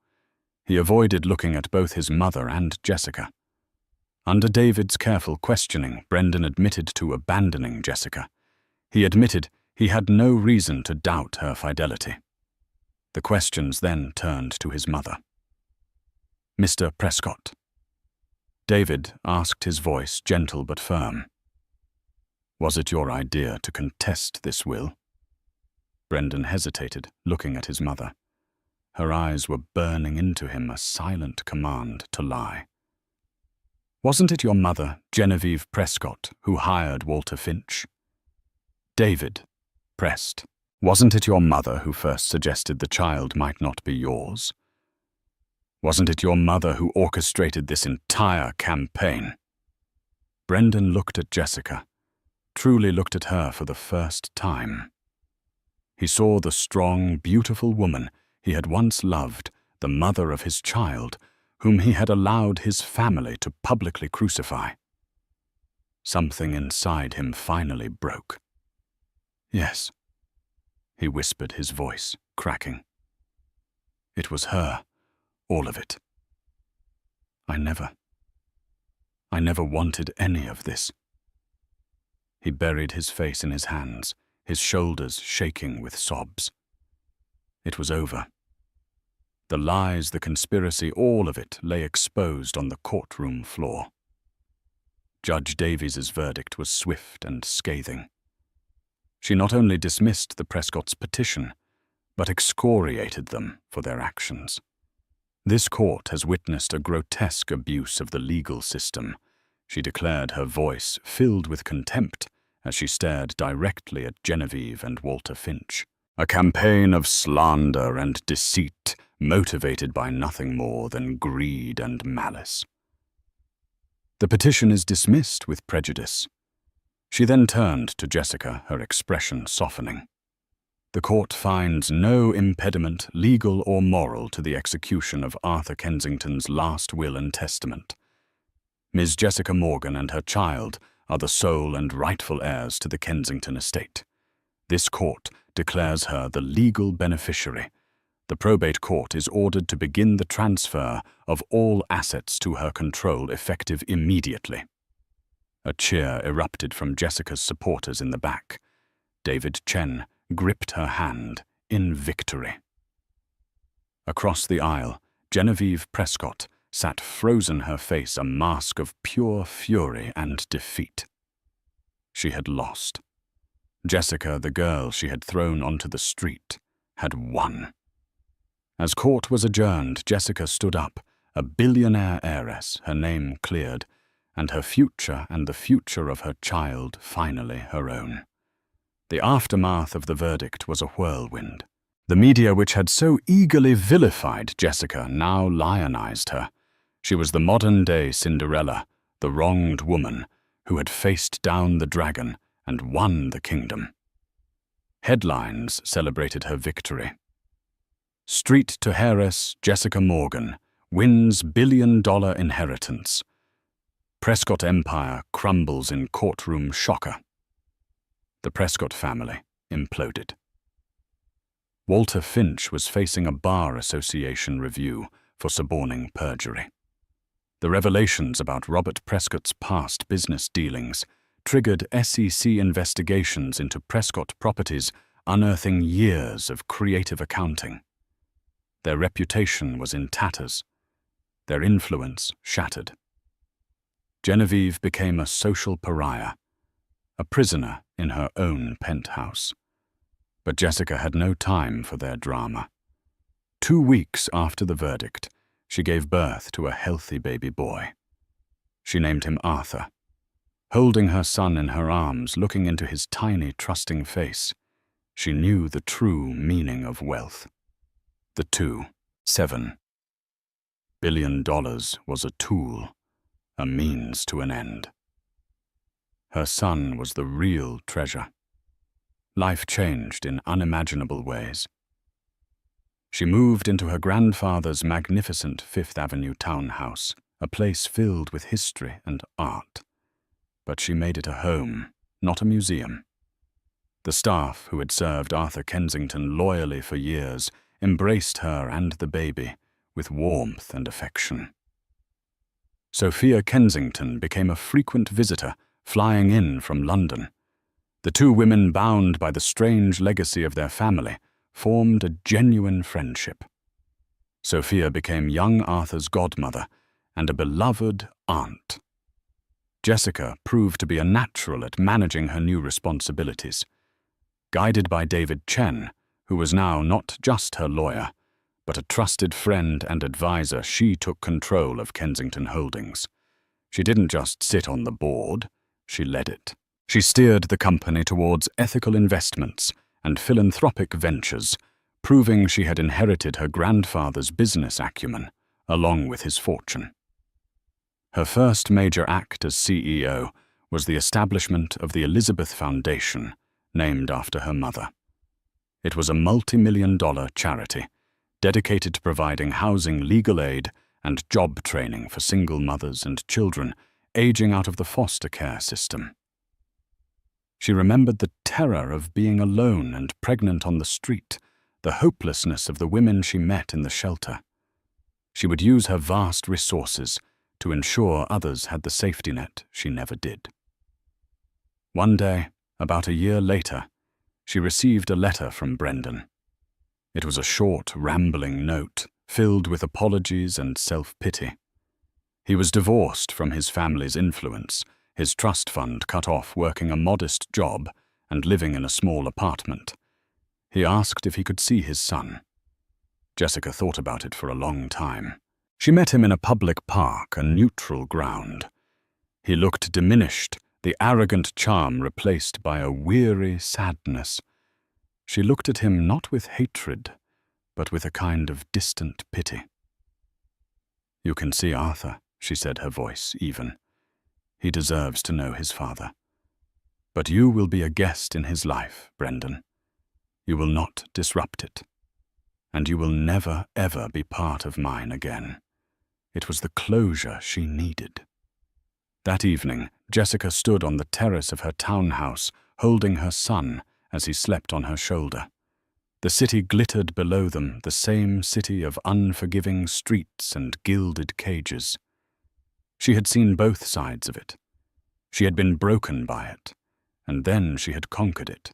S1: He avoided looking at both his mother and Jessica. Under David's careful questioning, Brendan admitted to abandoning Jessica. He admitted he had no reason to doubt her fidelity. The questions then turned to his mother. "Mr. Prescott." David asked, his voice gentle but firm. "Was it your idea to contest this will?" Brendan hesitated, looking at his mother. Her eyes were burning into him, a silent command to lie. "Wasn't it your mother, Genevieve Prescott, who hired Walter Finch?" David pressed. "Wasn't it your mother who first suggested the child might not be yours? Wasn't it your mother who orchestrated this entire campaign?" Brendan looked at Jessica, truly looked at her for the first time. He saw the strong, beautiful woman he had once loved, the mother of his child, whom he had allowed his family to publicly crucify. Something inside him finally broke. "Yes," he whispered, his voice cracking. "It was her, all of it. I never wanted any of this." He buried his face in his hands, his shoulders shaking with sobs. It was over. The lies, the conspiracy, all of it lay exposed on the courtroom floor. Judge Davies's verdict was swift and scathing. She not only dismissed the Prescott's petition, but excoriated them for their actions. "This court has witnessed a grotesque abuse of the legal system," she declared, her voice filled with contempt as she stared directly at Genevieve and Walter Finch. "A campaign of slander and deceit motivated by nothing more than greed and malice. The petition is dismissed with prejudice." She then turned to Jessica, her expression softening. "The court finds no impediment, legal or moral, to the execution of Arthur Kensington's last will and testament. Ms. Jessica Morgan and her child are the sole and rightful heirs to the Kensington estate. This court declares her the legal beneficiary. The probate court is ordered to begin the transfer of all assets to her control effective immediately." A cheer erupted from Jessica's supporters in the back. David Chen gripped her hand in victory. Across the aisle, Genevieve Prescott sat frozen, her face a mask of pure fury and defeat. She had lost. Jessica, the girl she had thrown onto the street, had won. As court was adjourned, Jessica stood up, a billionaire heiress, her name cleared, and her future and the future of her child finally her own. The aftermath of the verdict was a whirlwind. The media, which had so eagerly vilified Jessica, now lionized her. She was the modern-day Cinderella, the wronged woman, who had faced down the dragon and won the kingdom. Headlines celebrated her victory. Street to heiress Jessica Morgan wins billion-dollar inheritance. Prescott empire crumbles in courtroom shocker. The Prescott family imploded. Walter Finch was facing a Bar Association review for suborning perjury. The revelations about Robert Prescott's past business dealings triggered SEC investigations into Prescott properties, unearthing years of creative accounting. Their reputation was in tatters, their influence shattered. Genevieve became a social pariah, a prisoner in her own penthouse. But Jessica had no time for their drama. 2 weeks after the verdict, she gave birth to a healthy baby boy. She named him Arthur. Holding her son in her arms, looking into his tiny, trusting face, she knew the true meaning of wealth. The $7 billion was a tool, a means to an end. Her son was the real treasure. Life changed in unimaginable ways. She moved into her grandfather's magnificent Fifth Avenue townhouse, a place filled with history and art. But she made it a home, not a museum. The staff, who had served Arthur Kensington loyally for years, embraced her and the baby with warmth and affection. Sophia Kensington became a frequent visitor, flying in from London. The two women, bound by the strange legacy of their family, formed a genuine friendship. Sophia became young Arthur's godmother and a beloved aunt. Jessica proved to be a natural at managing her new responsibilities. Guided by David Chen, who was now not just her lawyer, but a trusted friend and advisor, she took control of Kensington Holdings. She didn't just sit on the board, she led it. She steered the company towards ethical investments and philanthropic ventures, proving she had inherited her grandfather's business acumen, along with his fortune. Her first major act as CEO was the establishment of the Elizabeth Foundation, named after her mother. It was a multi-million-dollar charity dedicated to providing housing, legal aid, and job training for single mothers and children aging out of the foster care system. She remembered the terror of being alone and pregnant on the street, the hopelessness of the women she met in the shelter. She would use her vast resources to ensure others had the safety net she never did. One day, about a year later, she received a letter from Brendan. It was a short, rambling note, filled with apologies and self-pity. He was divorced from his family's influence, his trust fund cut off, working a modest job and living in a small apartment. He asked if he could see his son. Jessica thought about it for a long time. She met him in a public park, a neutral ground. He looked diminished, the arrogant charm replaced by a weary sadness. She looked at him not with hatred, but with a kind of distant pity. "You can see Arthur," she said, her voice even. "He deserves to know his father. But you will be a guest in his life, Brendan. You will not disrupt it. And you will never, ever be part of mine again." It was the closure she needed. That evening, Jessica stood on the terrace of her townhouse, holding her son as he slept on her shoulder. The city glittered below them, the same city of unforgiving streets and gilded cages. She had seen both sides of it. She had been broken by it, and then she had conquered it.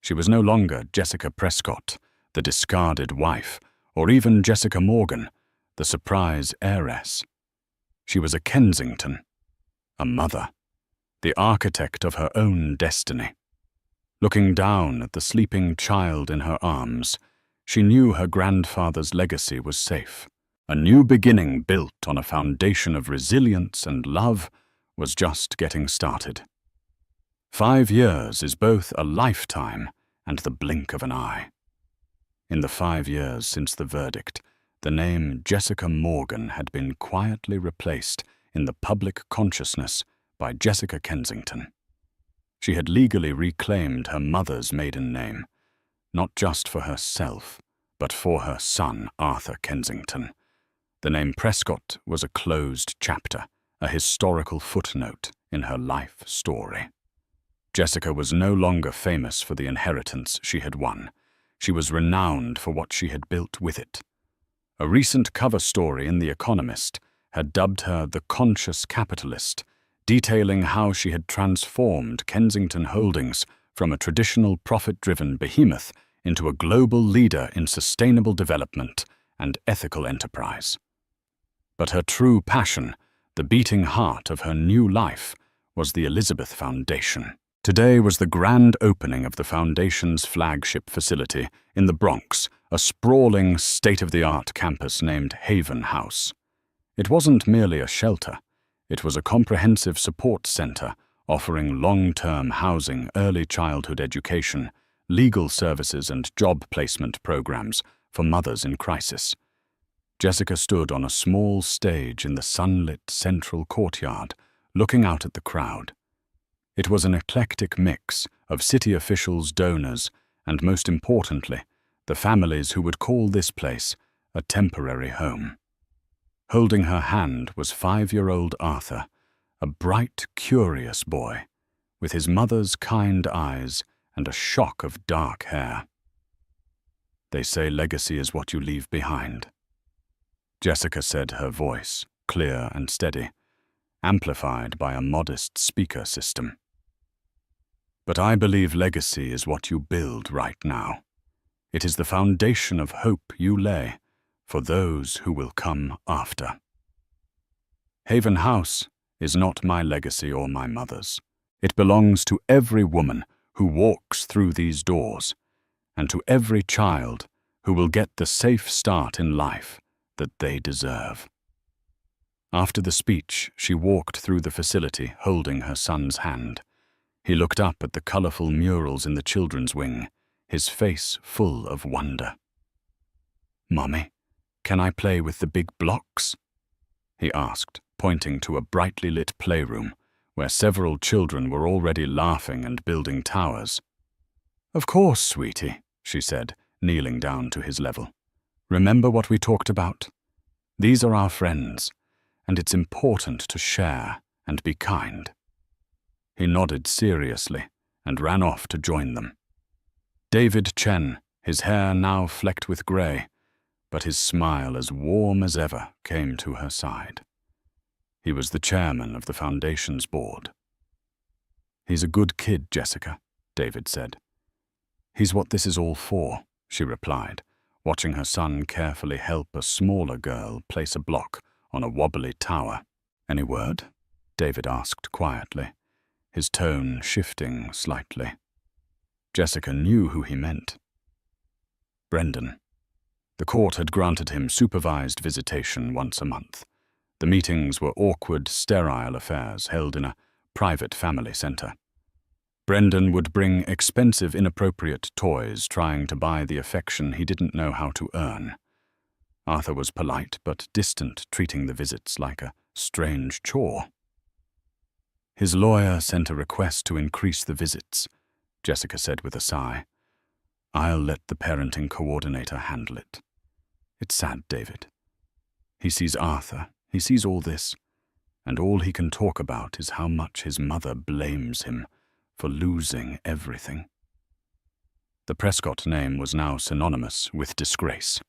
S1: She was no longer Jessica Prescott, the discarded wife, or even Jessica Morgan, the surprise heiress. She was a Kensington, a mother, the architect of her own destiny. Looking down at the sleeping child in her arms, she knew her grandfather's legacy was safe. A new beginning built on a foundation of resilience and love was just getting started. 5 years is both a lifetime and the blink of an eye. In the 5 years since the verdict, the name Jessica Morgan had been quietly replaced in the public consciousness by Jessica Kensington. She had legally reclaimed her mother's maiden name, not just for herself, but for her son, Arthur Kensington. The name Prescott was a closed chapter, a historical footnote in her life story. Jessica was no longer famous for the inheritance she had won. She was renowned for what she had built with it. A recent cover story in The Economist had dubbed her the conscious capitalist, detailing how she had transformed Kensington Holdings from a traditional profit-driven behemoth into a global leader in sustainable development and ethical enterprise. But her true passion, the beating heart of her new life, was the Elizabeth Foundation. Today was the grand opening of the Foundation's flagship facility in the Bronx, a sprawling, state-of-the-art campus named Haven House. It wasn't merely a shelter. It was a comprehensive support center offering long-term housing, early childhood education, legal services and job placement programs for mothers in crisis. Jessica stood on a small stage in the sunlit central courtyard, looking out at the crowd. It was an eclectic mix of city officials, donors, and most importantly, the families who would call this place a temporary home. Holding her hand was 5-year-old Arthur, a bright, curious boy, with his mother's kind eyes and a shock of dark hair. They say legacy is what you leave behind. Jessica said, her voice clear and steady, amplified by a modest speaker system. But I believe legacy is what you build right now. It is the foundation of hope you lay for those who will come after. Haven House is not my legacy or my mother's. It belongs to every woman who walks through these doors, and to every child who will get the safe start in life that they deserve. After the speech, she walked through the facility holding her son's hand. He looked up at the colorful murals in the children's wing, his face full of wonder. "Mommy, can I play with the big blocks?" he asked, pointing to a brightly lit playroom where several children were already laughing and building towers. "Of course, sweetie," she said, kneeling down to his level. "Remember what we talked about? These are our friends, and it's important to share and be kind." He nodded seriously and ran off to join them. David Chen, his hair now flecked with grey, but his smile as warm as ever, came to her side. He was the chairman of the Foundation's board. "He's a good kid, Jessica," David said. "He's what this is all for," she replied, watching her son carefully help a smaller girl place a block on a wobbly tower. "Any word?" David asked quietly, his tone shifting slightly. Jessica knew who he meant. Brendan. The court had granted him supervised visitation once a month. The meetings were awkward, sterile affairs held in a private family center. Brendan would bring expensive, inappropriate toys, trying to buy the affection he didn't know how to earn. Arthur was polite but distant, treating the visits like a strange chore. His lawyer sent a request to increase the visits, Jessica said with a sigh. "I'll let the parenting coordinator handle it." It's sad, David. He sees Arthur, he sees all this, and all he can talk about is how much his mother blames him for losing everything. The Prescott name was now synonymous with disgrace.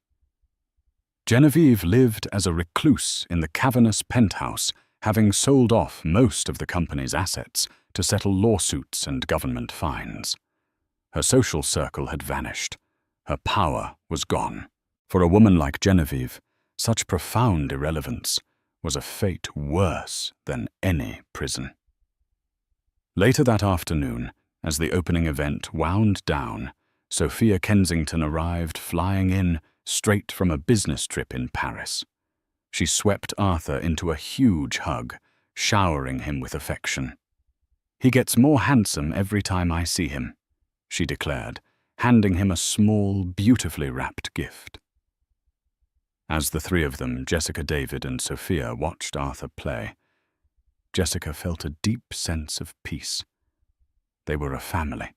S1: Genevieve lived as a recluse in the cavernous penthouse, having sold off most of the company's assets to settle lawsuits and government fines. Her social circle had vanished. Her power was gone. For a woman like Genevieve, such profound irrelevance was a fate worse than any prison. Later that afternoon, as the opening event wound down, Sophia Kensington arrived flying in straight from a business trip in Paris. She swept Arthur into a huge hug, showering him with affection. "He gets more handsome every time I see him," she declared, handing him a small, beautifully wrapped gift. As the three of them, Jessica, David, and Sophia, watched Arthur play, Jessica felt a deep sense of peace. They were a family,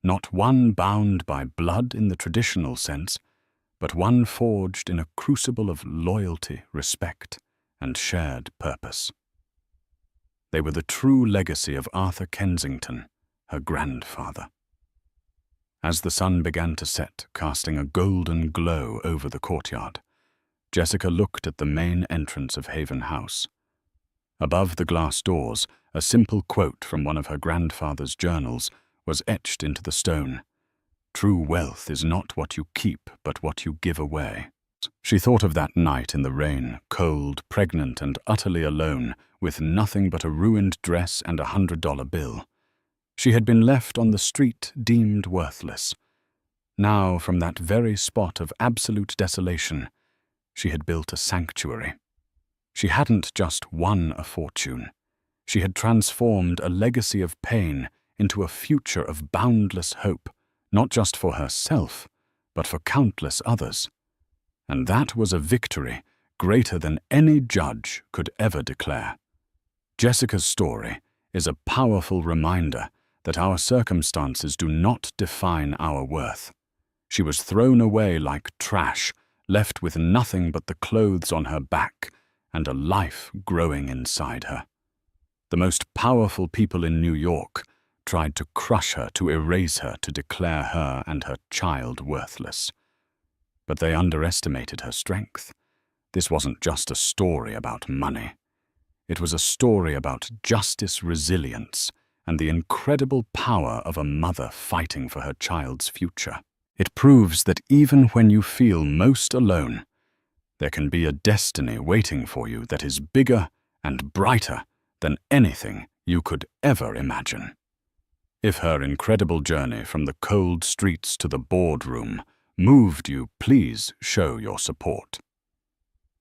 S1: not one bound by blood in the traditional sense, but one forged in a crucible of loyalty, respect, and shared purpose. They were the true legacy of Arthur Kensington, her grandfather. As the sun began to set, casting a golden glow over the courtyard, Jessica looked at the main entrance of Haven House. Above the glass doors, a simple quote from one of her grandfather's journals was etched into the stone. "True wealth is not what you keep, but what you give away." She thought of that night in the rain, cold, pregnant, and utterly alone, with nothing but a ruined dress and a $100 bill. She had been left on the street deemed worthless. Now, from that very spot of absolute desolation, she had built a sanctuary. She hadn't just won a fortune. She had transformed a legacy of pain into a future of boundless hope, not just for herself, but for countless others. And that was a victory greater than any judge could ever declare. Jessica's story is a powerful reminder that our circumstances do not define our worth. She was thrown away like trash, left with nothing but the clothes on her back and a life growing inside her. The most powerful people in New York tried to crush her, to erase her, to declare her and her child worthless. But they underestimated her strength. This wasn't just a story about money. It was a story about justice, resilience, and the incredible power of a mother fighting for her child's future. It proves that even when you feel most alone, there can be a destiny waiting for you that is bigger and brighter than anything you could ever imagine. If her incredible journey from the cold streets to the boardroom moved you, please show your support.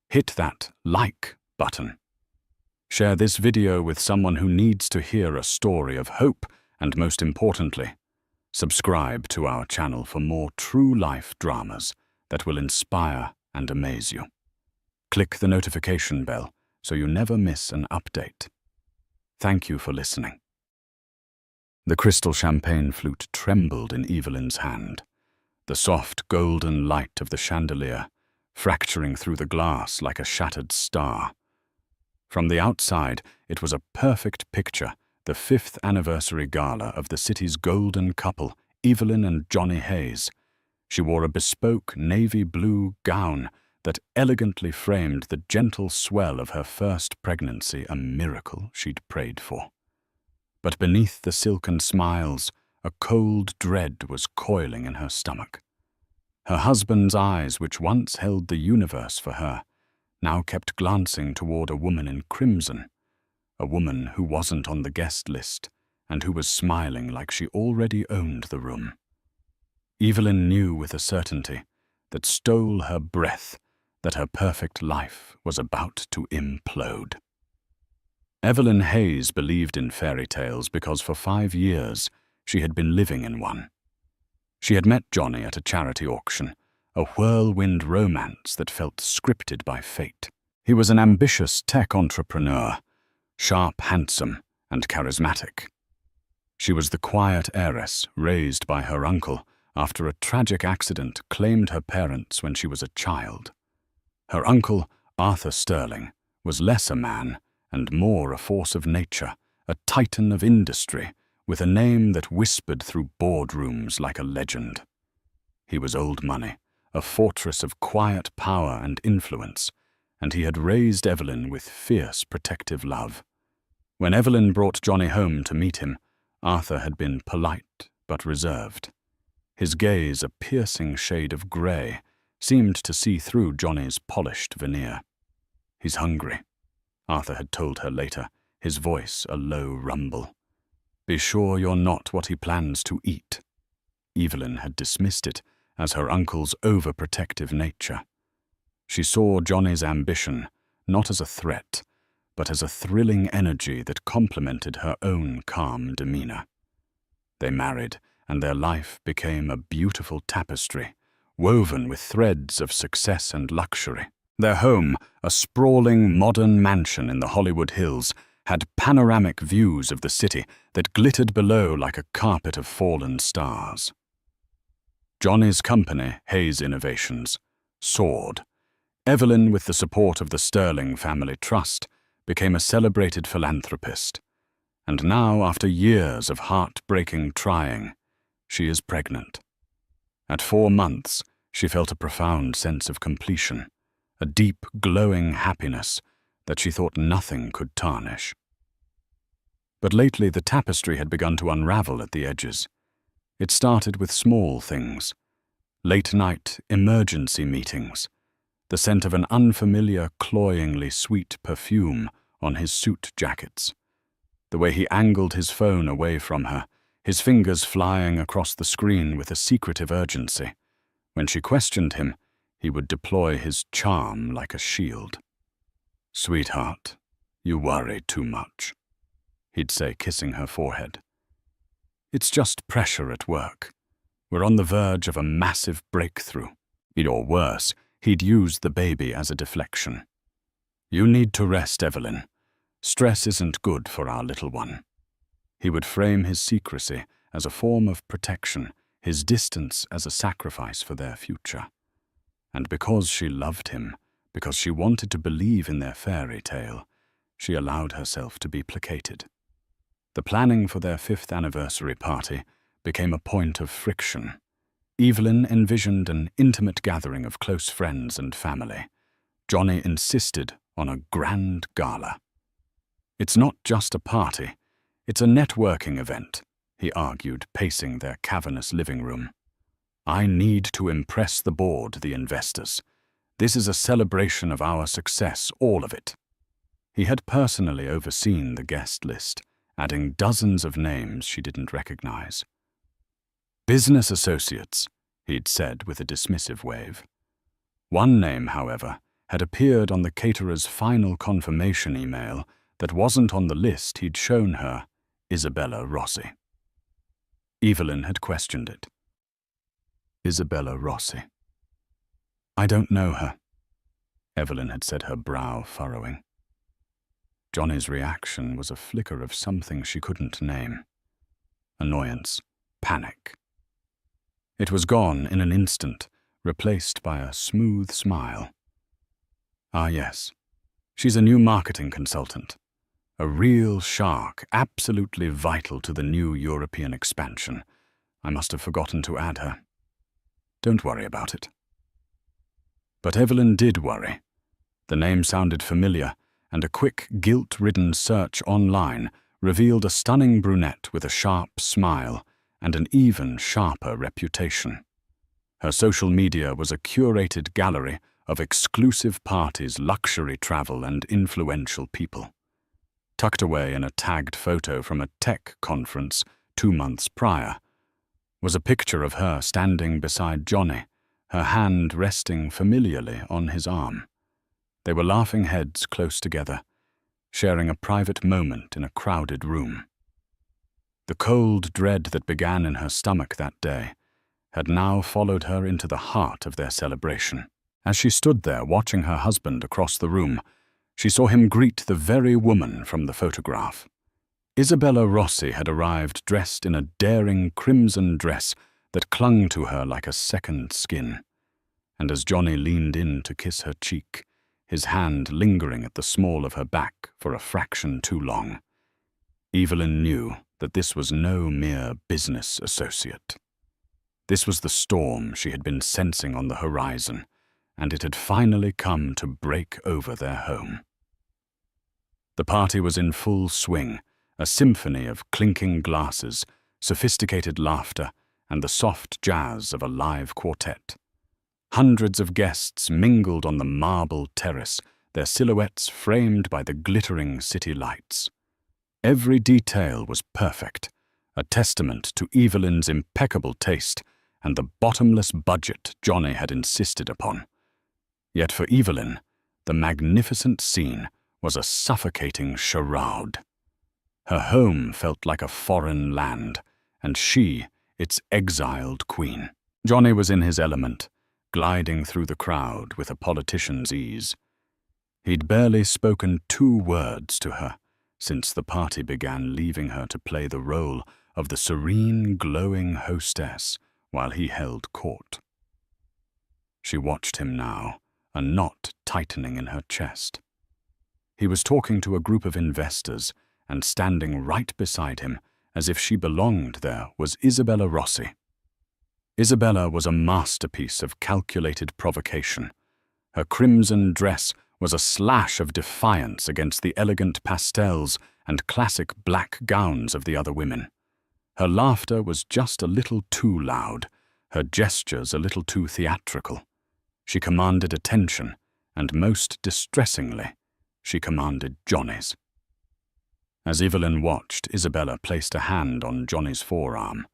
S1: Hit that like button. Share this video with someone who needs to hear a story of hope, and most importantly, subscribe to our channel for more true life dramas that will inspire and amaze you. Click the notification bell so you never miss an update. Thank you for listening. The crystal champagne flute trembled in Evelyn's hand, the soft golden light of the chandelier fracturing through the glass like a shattered star. From the outside, it was a perfect picture, the 5th anniversary gala of the city's golden couple, Evelyn and Johnny Hayes. She wore a bespoke navy blue gown that elegantly framed the gentle swell of her first pregnancy, a miracle she'd prayed for. But beneath the silken smiles, a cold dread was coiling in her stomach. Her husband's eyes, which once held the universe for her, now kept glancing toward a woman in crimson, a woman who wasn't on the guest list and who was smiling like she already owned the room. Evelyn knew with a certainty that stole her breath that her perfect life was about to implode. Evelyn Hayes believed in fairy tales because for 5 years she had been living in one. She had met Johnny at a charity auction, a whirlwind romance that felt scripted by fate. He was an ambitious tech entrepreneur, sharp, handsome, and charismatic. She was the quiet heiress raised by her uncle after a tragic accident claimed her parents when she was a child. Her uncle, Arthur Sterling, was less a man and more a force of nature, a titan of industry, with a name that whispered through boardrooms like a legend. He was old money, a fortress of quiet power and influence, and he had raised Evelyn with fierce protective love. When Evelyn brought Johnny home to meet him, Arthur had been polite but reserved. His gaze a piercing shade of grey, seemed to see through Johnny's polished veneer. "He's hungry," Arthur had told her later, his voice a low rumble. "Be sure you're not what he plans to eat." Evelyn had dismissed it as her uncle's overprotective nature. She saw Johnny's ambition not as a threat, but as a thrilling energy that complemented her own calm demeanor. They married, and their life became a beautiful tapestry, woven with threads of success and luxury. Their home, a sprawling modern mansion in the Hollywood Hills, had panoramic views of the city that glittered below like a carpet of fallen stars. Johnny's company, Hayes Innovations, soared. Evelyn, with the support of the Sterling Family Trust, became a celebrated philanthropist. And now, after years of heartbreaking trying, she is pregnant. At 4 months, she felt a profound sense of completion, a deep, glowing happiness that she thought nothing could tarnish. But lately the tapestry had begun to unravel at the edges. It started with small things: late-night emergency meetings, the scent of an unfamiliar, cloyingly sweet perfume on his suit jackets, the way he angled his phone away from her, his fingers flying across the screen with a secretive urgency. When she questioned him, he would deploy his charm like a shield. "Sweetheart, you worry too much," he'd say, kissing her forehead. "It's just pressure at work. We're on the verge of a massive breakthrough." Or worse, he'd use the baby as a deflection. "You need to rest, Evelyn. Stress isn't good for our little one." He would frame his secrecy as a form of protection, his distance as a sacrifice for their future. And because she loved him, because she wanted to believe in their fairy tale, she allowed herself to be placated. The planning for their 5th anniversary party became a point of friction. Evelyn envisioned an intimate gathering of close friends and family. Johnny insisted on a grand gala. "It's not just a party, it's a networking event," he argued, pacing their cavernous living room. "I need to impress the board, the investors. This is a celebration of our success, all of it." He had personally overseen the guest list, adding dozens of names she didn't recognize. "Business associates," he'd said with a dismissive wave. One name, however, had appeared on the caterer's final confirmation email that wasn't on the list he'd shown her: Isabella Rossi. Evelyn had questioned it. Isabella Rossi. "I don't know her," Evelyn had said, her brow furrowing. Johnny's reaction was a flicker of something she couldn't name. Annoyance, panic. It was gone in an instant, replaced by a smooth smile. "Ah, yes. She's a new marketing consultant. A real shark, absolutely vital to the new European expansion. I must have forgotten to add her. Don't worry about it." But Evelyn did worry. The name sounded familiar, and a quick, guilt-ridden search online revealed a stunning brunette with a sharp smile and an even sharper reputation. Her social media was a curated gallery of exclusive parties, luxury travel, and influential people. Tucked away in a tagged photo from a tech conference 2 months prior was a picture of her standing beside Johnny, her hand resting familiarly on his arm. They were laughing heads close together, sharing a private moment in a crowded room. The cold dread that began in her stomach that day had now followed her into the heart of their celebration. As she stood there watching her husband across the room, she saw him greet the very woman from the photograph. Isabella Rossi had arrived dressed in a daring crimson dress that clung to her like a second skin. And as Johnny leaned in to kiss her cheek, his hand lingering at the small of her back for a fraction too long, Evelyn knew that this was no mere business associate. This was the storm she had been sensing on the horizon, and it had finally come to break over their home. The party was in full swing, a symphony of clinking glasses, sophisticated laughter, and the soft jazz of a live quartet. Hundreds of guests mingled on the marble terrace, their silhouettes framed by the glittering city lights. Every detail was perfect, a testament to Evelyn's impeccable taste and the bottomless budget Johnny had insisted upon. Yet for Evelyn, the magnificent scene was a suffocating charade. Her home felt like a foreign land, and she, its exiled queen. Johnny was in his element, gliding through the crowd with a politician's ease. He'd barely spoken 2 words to her since the party began, leaving her to play the role of the serene, glowing hostess while he held court. She watched him now, a knot tightening in her chest. He was talking to a group of investors, and standing right beside him, as if she belonged there, was Isabella Rossi. Isabella was a masterpiece of calculated provocation. Her crimson dress was a slash of defiance against the elegant pastels and classic black gowns of the other women. Her laughter was just a little too loud, her gestures a little too theatrical. She commanded attention, and most distressingly, she commanded Johnny's. As Evelyn watched, Isabella placed a hand on Johnny's forearm,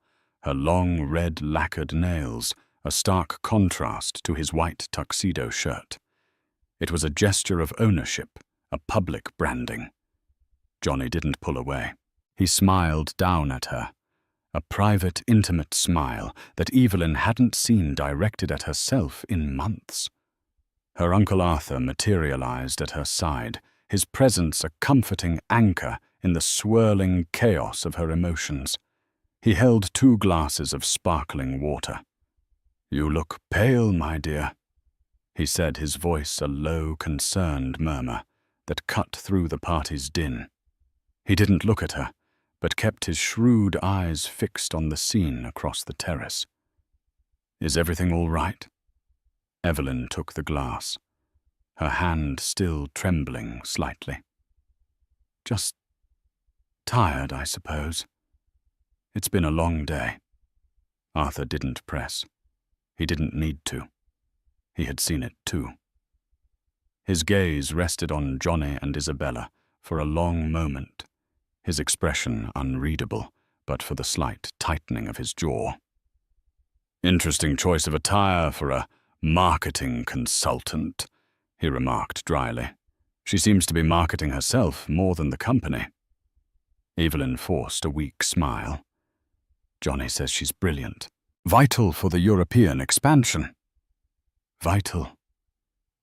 S1: her long red lacquered nails a stark contrast to his white tuxedo shirt. It was a gesture of ownership, a public branding. Johnny didn't pull away. He smiled down at her, a private, intimate smile that Evelyn hadn't seen directed at herself in months. Her Uncle Arthur materialized at her side, his presence a comforting anchor in the swirling chaos of her emotions. He held 2 glasses of sparkling water. "You look pale, my dear," he said, his voice a low, concerned murmur that cut through the party's din. He didn't look at her, but kept his shrewd eyes fixed on the scene across the terrace. "Is everything all right?" Evelyn took the glass, her hand still trembling slightly. "Just tired, I suppose. It's been a long day." Arthur didn't press. He didn't need to. He had seen it too. His gaze rested on Johnny and Isabella for a long moment, his expression unreadable, but for the slight tightening of his jaw. "Interesting choice of attire for a marketing consultant," he remarked dryly. "She seems to be marketing herself more than the company." Evelyn forced a weak smile. "Johnny says she's brilliant. Vital for the European expansion." "Vital."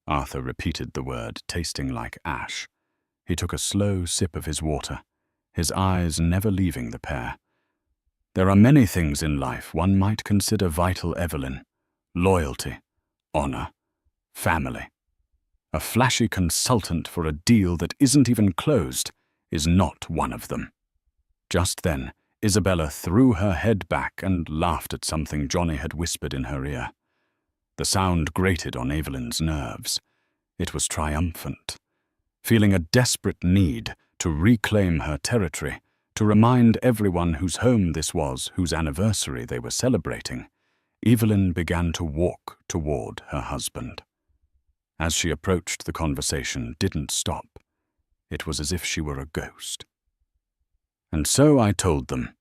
S1: Arthur repeated the word, tasting like ash. He took a slow sip of his water, his eyes never leaving the pair. "There are many things in life one might consider vital, Evelyn. Loyalty, honor, family. A flashy consultant for a deal that isn't even closed is not one of them." Just then, Isabella threw her head back and laughed at something Johnny had whispered in her ear. The sound grated on Evelyn's nerves. It was triumphant. Feeling a desperate need to reclaim her territory, to remind everyone whose home this was, whose anniversary they were celebrating, Evelyn began to walk toward her husband. As she approached, the conversation didn't stop. It was as if she were a ghost. "And so I told them,"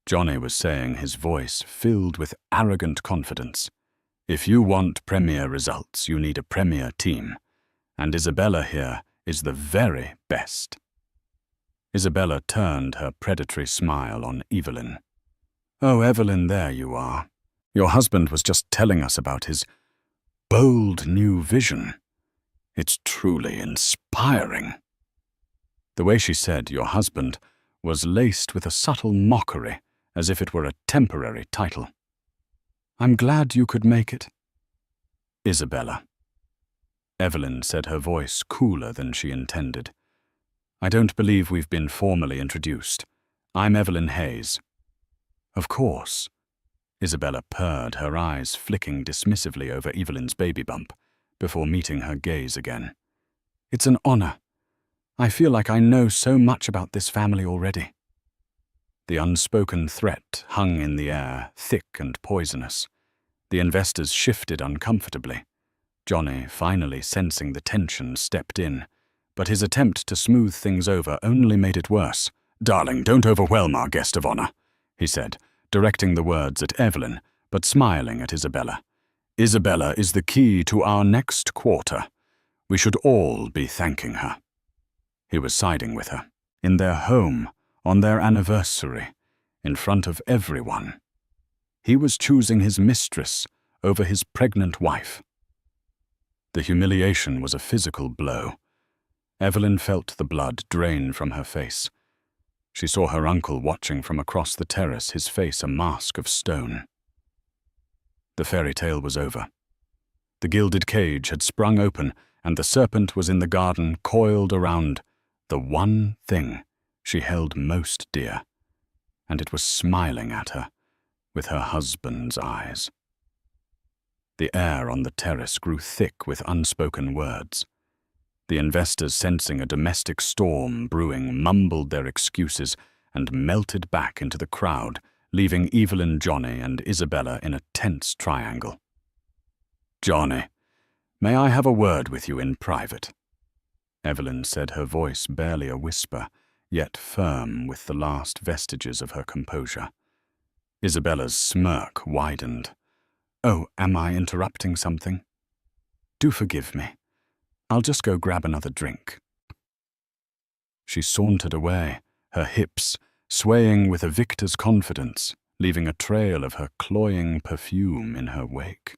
S1: Johnny was saying, his voice filled with arrogant confidence. "If you want premier results, you need a premier team. And Isabella here is the very best." Isabella turned her predatory smile on Evelyn. "Oh, Evelyn, there you are. Your husband was just telling us about his bold new vision. It's truly inspiring." The way she said "your husband" was laced with a subtle mockery, as if it were a temporary title. "I'm glad you could make it." "Isabella." Evelyn said, her voice cooler than she intended. "I don't believe we've been formally introduced. I'm Evelyn Hayes." "Of course." Isabella purred, her eyes flicking dismissively over Evelyn's baby bump, before meeting her gaze again. "It's an honor. I feel like I know so much about this family already." The unspoken threat hung in the air, thick and poisonous. The investors shifted uncomfortably. Johnny, finally sensing the tension, stepped in, but his attempt to smooth things over only made it worse. "Darling, don't overwhelm our guest of honor," he said, directing the words at Evelyn, but smiling at Isabella. "Isabella is the key to our next quarter. We should all be thanking her." He was siding with her. In their home, on their anniversary, in front of everyone. He was choosing his mistress over his pregnant wife. The humiliation was a physical blow. Evelyn felt the blood drain from her face. She saw her uncle watching from across the terrace, his face a mask of stone. The fairy tale was over. The gilded cage had sprung open, and the serpent was in the garden, coiled around the one thing she held most dear, and it was smiling at her with her husband's eyes. The air on the terrace grew thick with unspoken words. The investors, sensing a domestic storm brewing, mumbled their excuses and melted back into the crowd, leaving Evelyn, Johnny, and Isabella in a tense triangle. "Johnny, may I have a word with you in private?" Evelyn said, her voice barely a whisper, yet firm with the last vestiges of her composure. Isabella's smirk widened. "Oh, am I interrupting something? Do forgive me. I'll just go grab another drink." She sauntered away, her hips swaying with a victor's confidence, leaving a trail of her cloying perfume in her wake.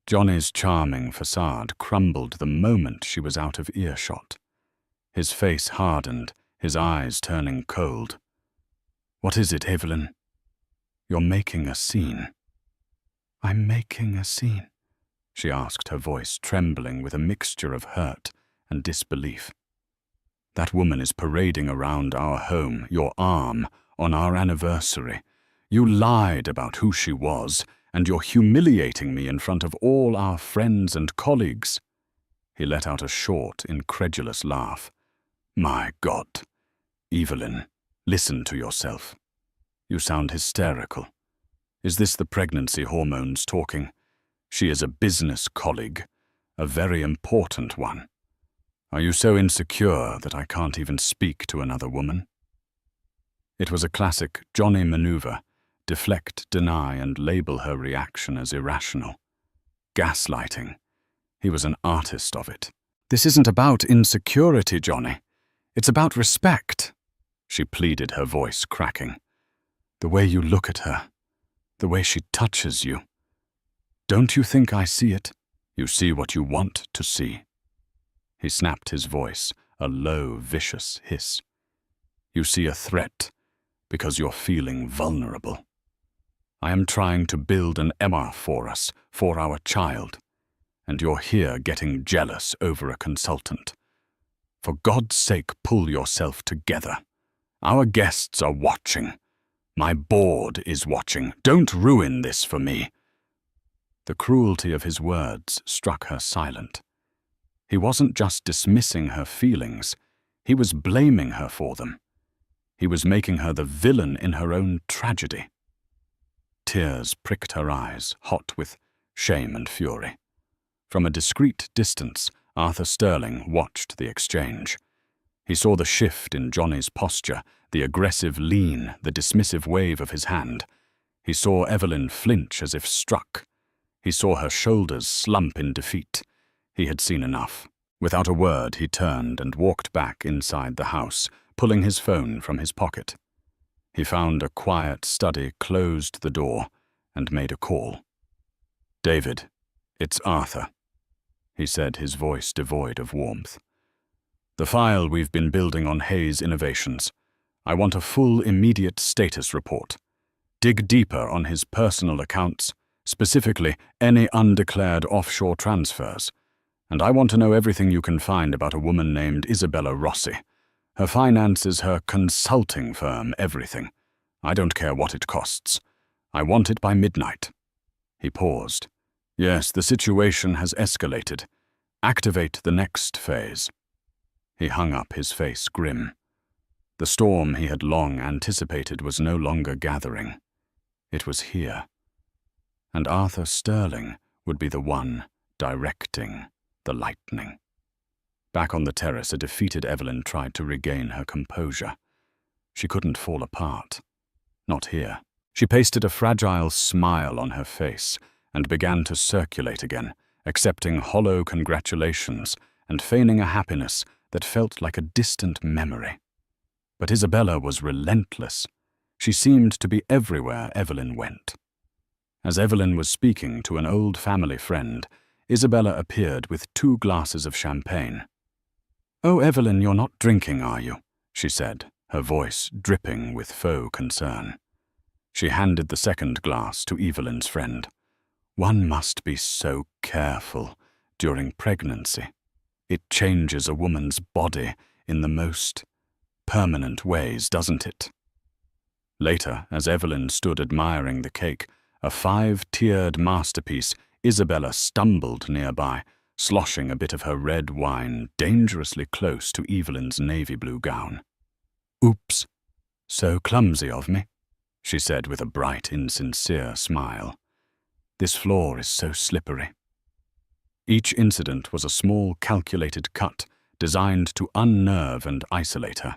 S1: Johnny's charming facade crumbled the moment she was out of earshot. His face hardened, his eyes turning cold. "What is it, Evelyn? You're making a scene." "I'm making a scene?" she asked, her voice trembling with a mixture of hurt and disbelief. "That woman is parading around our home, your arm, on our anniversary. You lied about who she was, and you're humiliating me in front of all our friends and colleagues." He let out a short, incredulous laugh. "My God. Evelyn, listen to yourself. You sound hysterical. Is this the pregnancy hormones talking? She is a business colleague, a very important one. Are you so insecure that I can't even speak to another woman?" It was a classic Johnny maneuver: deflect, deny, and label her reaction as irrational. Gaslighting. He was an artist of it. "This isn't about insecurity, Johnny. It's about respect," she pleaded, her voice cracking. "The way you look at her, the way she touches you. Don't you think I see it? You see what you want to see." He snapped his voice, a low, vicious hiss. "You see a threat because you're feeling vulnerable. I am trying to build an Emma for us, for our child, and you're here getting jealous over a consultant. For God's sake, pull yourself together. Our guests are watching. My board is watching. Don't ruin this for me." The cruelty of his words struck her silent. He wasn't just dismissing her feelings, he was blaming her for them. He was making her the villain in her own tragedy. Tears pricked her eyes, hot with shame and fury. From a discreet distance, Arthur Sterling watched the exchange. He saw the shift in Johnny's posture, the aggressive lean, the dismissive wave of his hand. He saw Evelyn flinch as if struck. He saw her shoulders slump in defeat. He had seen enough. Without a word, he turned and walked back inside the house, pulling his phone from his pocket. He found a quiet study, closed the door, and made a call. "David, it's Arthur," he said, his voice devoid of warmth. "The file we've been building on Hayes Innovations. I want a full, immediate status report. Dig deeper on his personal accounts, specifically any undeclared offshore transfers. And I want to know everything you can find about a woman named Isabella Rossi. Her finances, her consulting firm, everything. I don't care what it costs. I want it by midnight." He paused. "Yes, the situation has escalated. Activate the next phase." He hung up, his face grim. The storm he had long anticipated was no longer gathering. It was here. and Arthur Sterling would be the one directing the lightning. Back on the terrace, a defeated Evelyn tried to regain her composure. She couldn't fall apart. Not here. She pasted a fragile smile on her face and began to circulate again, accepting hollow congratulations and feigning a happiness that felt like a distant memory. But Isabella was relentless. She seemed to be everywhere Evelyn went. As Evelyn was speaking to an old family friend, Isabella appeared with 2 glasses of champagne. "Oh, Evelyn, you're not drinking, are you?" she said, her voice dripping with faux concern. She handed the second glass to Evelyn's friend. "One must be so careful during pregnancy. It changes a woman's body in the most permanent ways, doesn't it?" Later, as Evelyn stood admiring the cake, a 5-tiered masterpiece, Isabella stumbled nearby, sloshing a bit of her red wine dangerously close to Evelyn's navy blue gown. "Oops, so clumsy of me," she said with a bright, insincere smile. "This floor is so slippery." Each incident was a small, calculated cut designed to unnerve and isolate her.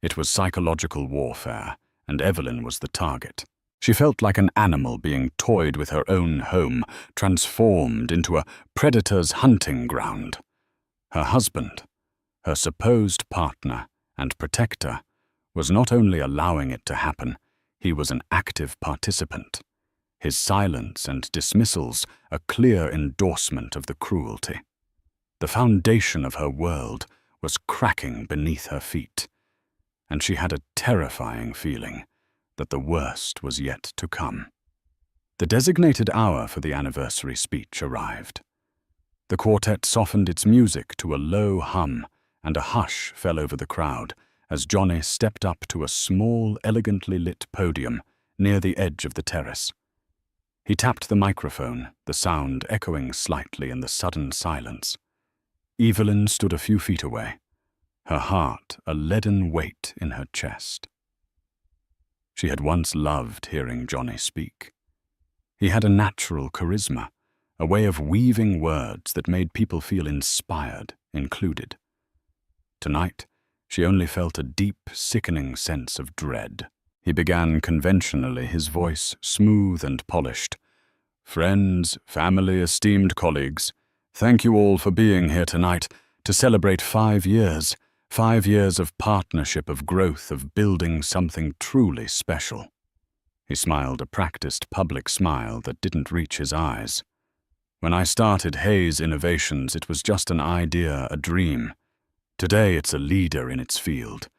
S1: It was psychological warfare, and Evelyn was the target. She felt like an animal being toyed with her own home, transformed into a predator's hunting ground. Her husband, her supposed partner and protector, was not only allowing it to happen, he was an active participant. His silence and dismissals a clear endorsement of the cruelty. The foundation of her world was cracking beneath her feet, and she had a terrifying feeling that the worst was yet to come. The designated hour for the anniversary speech arrived. The quartet softened its music to a low hum, and a hush fell over the crowd as Johnny stepped up to a small, elegantly lit podium near the edge of the terrace. He tapped the microphone, the sound echoing slightly in the sudden silence. Evelyn stood a few feet away, her heart a leaden weight in her chest. She had once loved hearing Johnny speak. He had a natural charisma, a way of weaving words that made people feel inspired, included. Tonight, she only felt a deep, sickening sense of dread. He began conventionally, his voice smooth and polished. "Friends, family, esteemed colleagues, thank you all for being here tonight to celebrate 5 years. 5 years of partnership, of growth, of building something truly special." He smiled a practiced public smile that didn't reach his eyes. "When I started Hayes Innovations, it was just an idea, a dream. Today it's a leader in its field.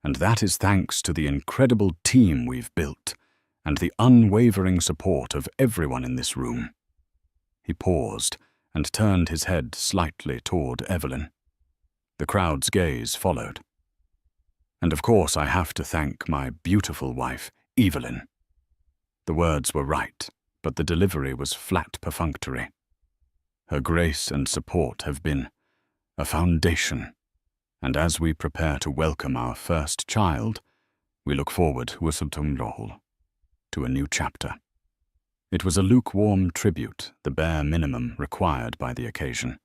S1: And that is thanks to the incredible team we've built and the unwavering support of everyone in this room." He paused and turned his head slightly toward Evelyn. The crowd's gaze followed. "And of course I have to thank my beautiful wife, Evelyn." The words were right, but the delivery was flat perfunctory. "Her grace and support have been a foundation, and as we prepare to welcome our first child, we look forward to a new chapter." It was a lukewarm tribute, the bare minimum required by the occasion.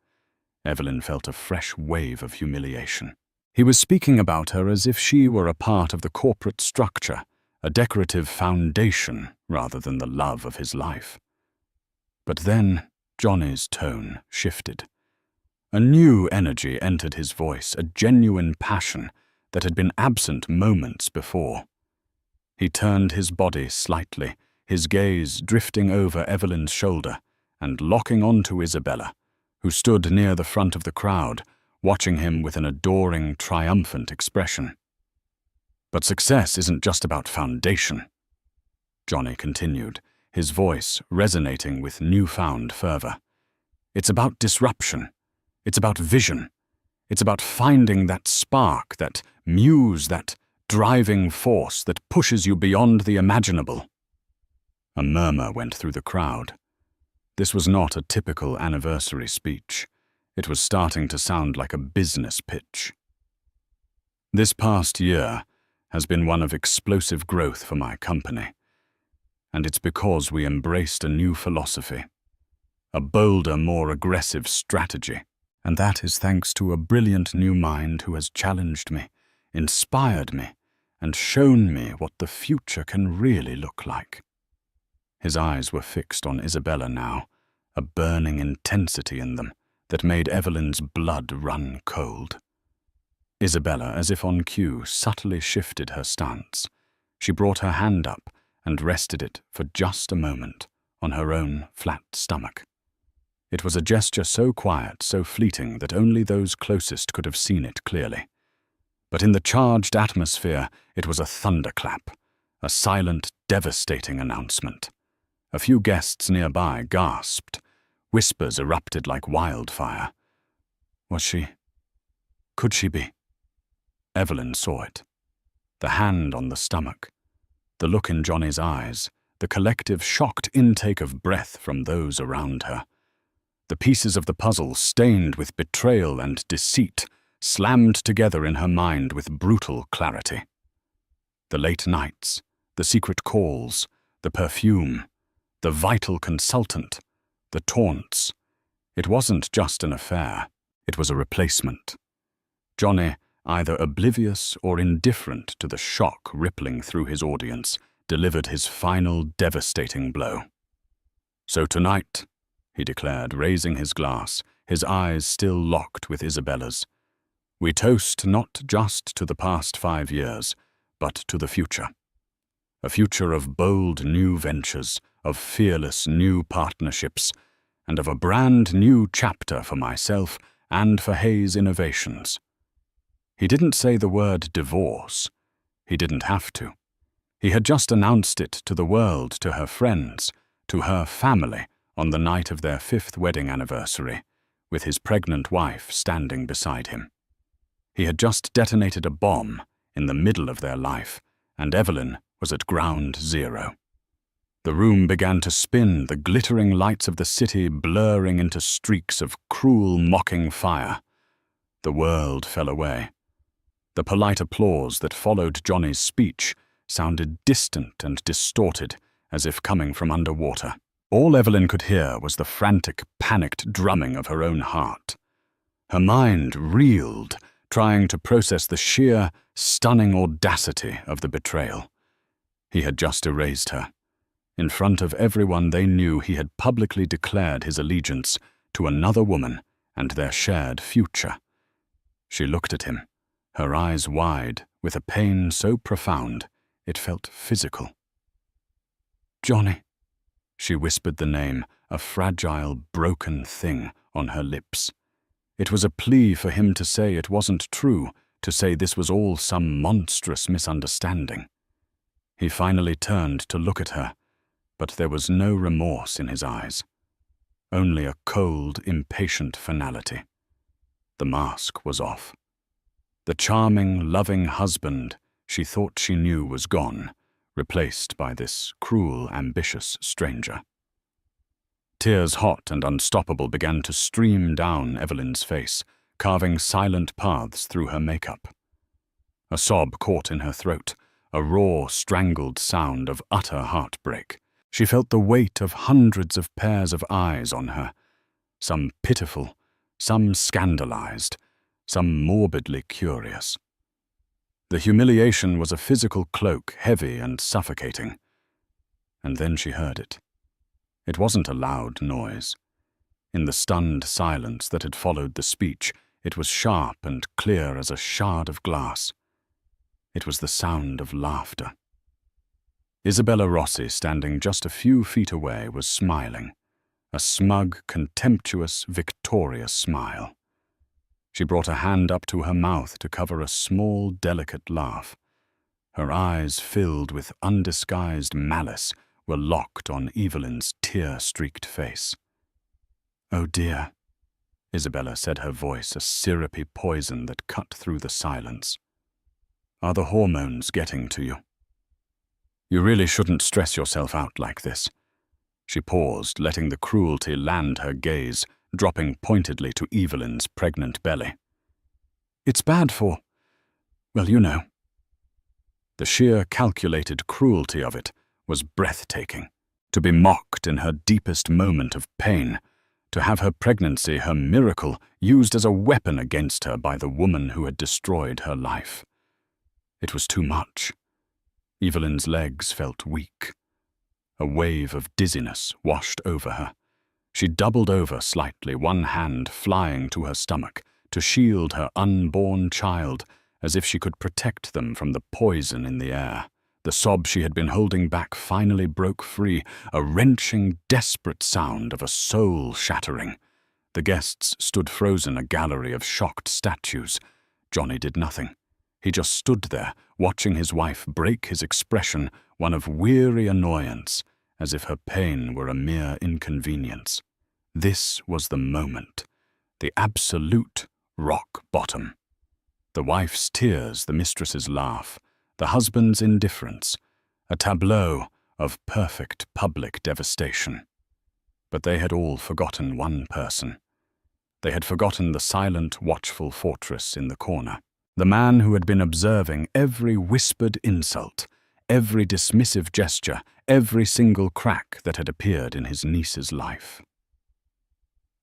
S1: Evelyn felt a fresh wave of humiliation. He was speaking about her as if she were a part of the corporate structure, a decorative foundation rather than the love of his life. But then Johnny's tone shifted. A new energy entered his voice, a genuine passion that had been absent moments before. He turned his body slightly, his gaze drifting over Evelyn's shoulder and locking onto Isabella, who stood near the front of the crowd, watching him with an adoring, triumphant expression. "But success isn't just about foundation," Johnny continued, his voice resonating with newfound fervor. "It's about disruption. It's about vision. It's about finding that spark, that muse, that driving force that pushes you beyond the imaginable." A murmur went through the crowd. This was not a typical anniversary speech. It was starting to sound like a business pitch. "This past year has been one of explosive growth for my company. and it's because we embraced a new philosophy, a bolder, more aggressive strategy. And that is thanks to a brilliant new mind who has challenged me, inspired me, and shown me what the future can really look like." His eyes were fixed on Isabella now, a burning intensity in them that made Evelyn's blood run cold. Isabella, as if on cue, subtly shifted her stance. She brought her hand up and rested it for just a moment on her own flat stomach. It was a gesture so quiet, so fleeting, that only those closest could have seen it clearly. But in the charged atmosphere, it was a thunderclap, a silent, devastating announcement. A few guests nearby gasped. Whispers erupted like wildfire. Was she? Could she be? Evelyn saw it. The hand on the stomach, the look in Johnny's eyes, the collective shocked intake of breath from those around her. The pieces of the puzzle, stained with betrayal and deceit, slammed together in her mind with brutal clarity. The late nights, the secret calls, the perfume, the vital consultant, the taunts. It wasn't just an affair, it was a replacement. Johnny, either oblivious or indifferent to the shock rippling through his audience, delivered his final devastating blow. "So tonight," he declared, raising his glass, his eyes still locked with Isabella's, "we toast not just to the past 5 years, but to the future. A future of bold new ventures, of fearless new partnerships, and of a brand new chapter for myself and for Hayes Innovations." He didn't say the word divorce. He didn't have to. He had just announced it to the world, to her friends, to her family, on the night of their 5th wedding anniversary, with his pregnant wife standing beside him. He had just detonated a bomb in the middle of their life, and Evelyn was at ground zero. The room began to spin, the glittering lights of the city blurring into streaks of cruel, mocking fire. The world fell away. The polite applause that followed Johnny's speech sounded distant and distorted, as if coming from underwater. All Evelyn could hear was the frantic, panicked drumming of her own heart. Her mind reeled, trying to process the sheer, stunning audacity of the betrayal. He had just erased her. In front of everyone they knew he had publicly declared his allegiance to another woman and their shared future. She looked at him, her eyes wide, with a pain so profound it felt physical. "Johnny," she whispered the name, a fragile, broken thing on her lips. It was a plea for him to say it wasn't true, to say this was all some monstrous misunderstanding. He finally turned to look at her, but there was no remorse in his eyes, only a cold, impatient finality. The mask was off. The charming, loving husband she thought she knew was gone, replaced by this cruel, ambitious stranger. Tears hot and unstoppable began to stream down Evelyn's face, carving silent paths through her makeup. A sob caught in her throat, a raw, strangled sound of utter heartbreak. She felt the weight of hundreds of pairs of eyes on her, some pitiful, some scandalized, some morbidly curious. The humiliation was a physical cloak, heavy and suffocating. And then she heard it. It wasn't a loud noise. In the stunned silence that had followed the speech, it was sharp and clear as a shard of glass. It was the sound of laughter. Isabella Rossi, standing just a few feet away, was smiling, a smug, contemptuous, victorious smile. She brought a hand up to her mouth to cover a small, delicate laugh. Her eyes, filled with undisguised malice, were locked on Evelyn's tear-streaked face. "Oh dear," Isabella said, her voice a syrupy poison that cut through the silence. "Are the hormones getting to you? You really shouldn't stress yourself out like this." She paused, letting the cruelty land her gaze, dropping pointedly to Evelyn's pregnant belly. "It's bad for, well, you know." The sheer calculated cruelty of it was breathtaking. To be mocked in her deepest moment of pain, to have her pregnancy, her miracle, used as a weapon against her by the woman who had destroyed her life. It was too much. Evelyn's legs felt weak. A wave of dizziness washed over her. She doubled over slightly, one hand flying to her stomach, to shield her unborn child, as if she could protect them from the poison in the air. The sob she had been holding back finally broke free, a wrenching, desperate sound of a soul shattering. The guests stood frozen, a gallery of shocked statues. Johnny did nothing. He just stood there, watching his wife break his expression, one of weary annoyance, as if her pain were a mere inconvenience. This was the moment, the absolute rock bottom. The wife's tears, the mistress's laugh, the husband's indifference, a tableau of perfect public devastation. But they had all forgotten one person. They had forgotten the silent, watchful fortress in the corner. The man who had been observing every whispered insult, every dismissive gesture, every single crack that had appeared in his niece's life.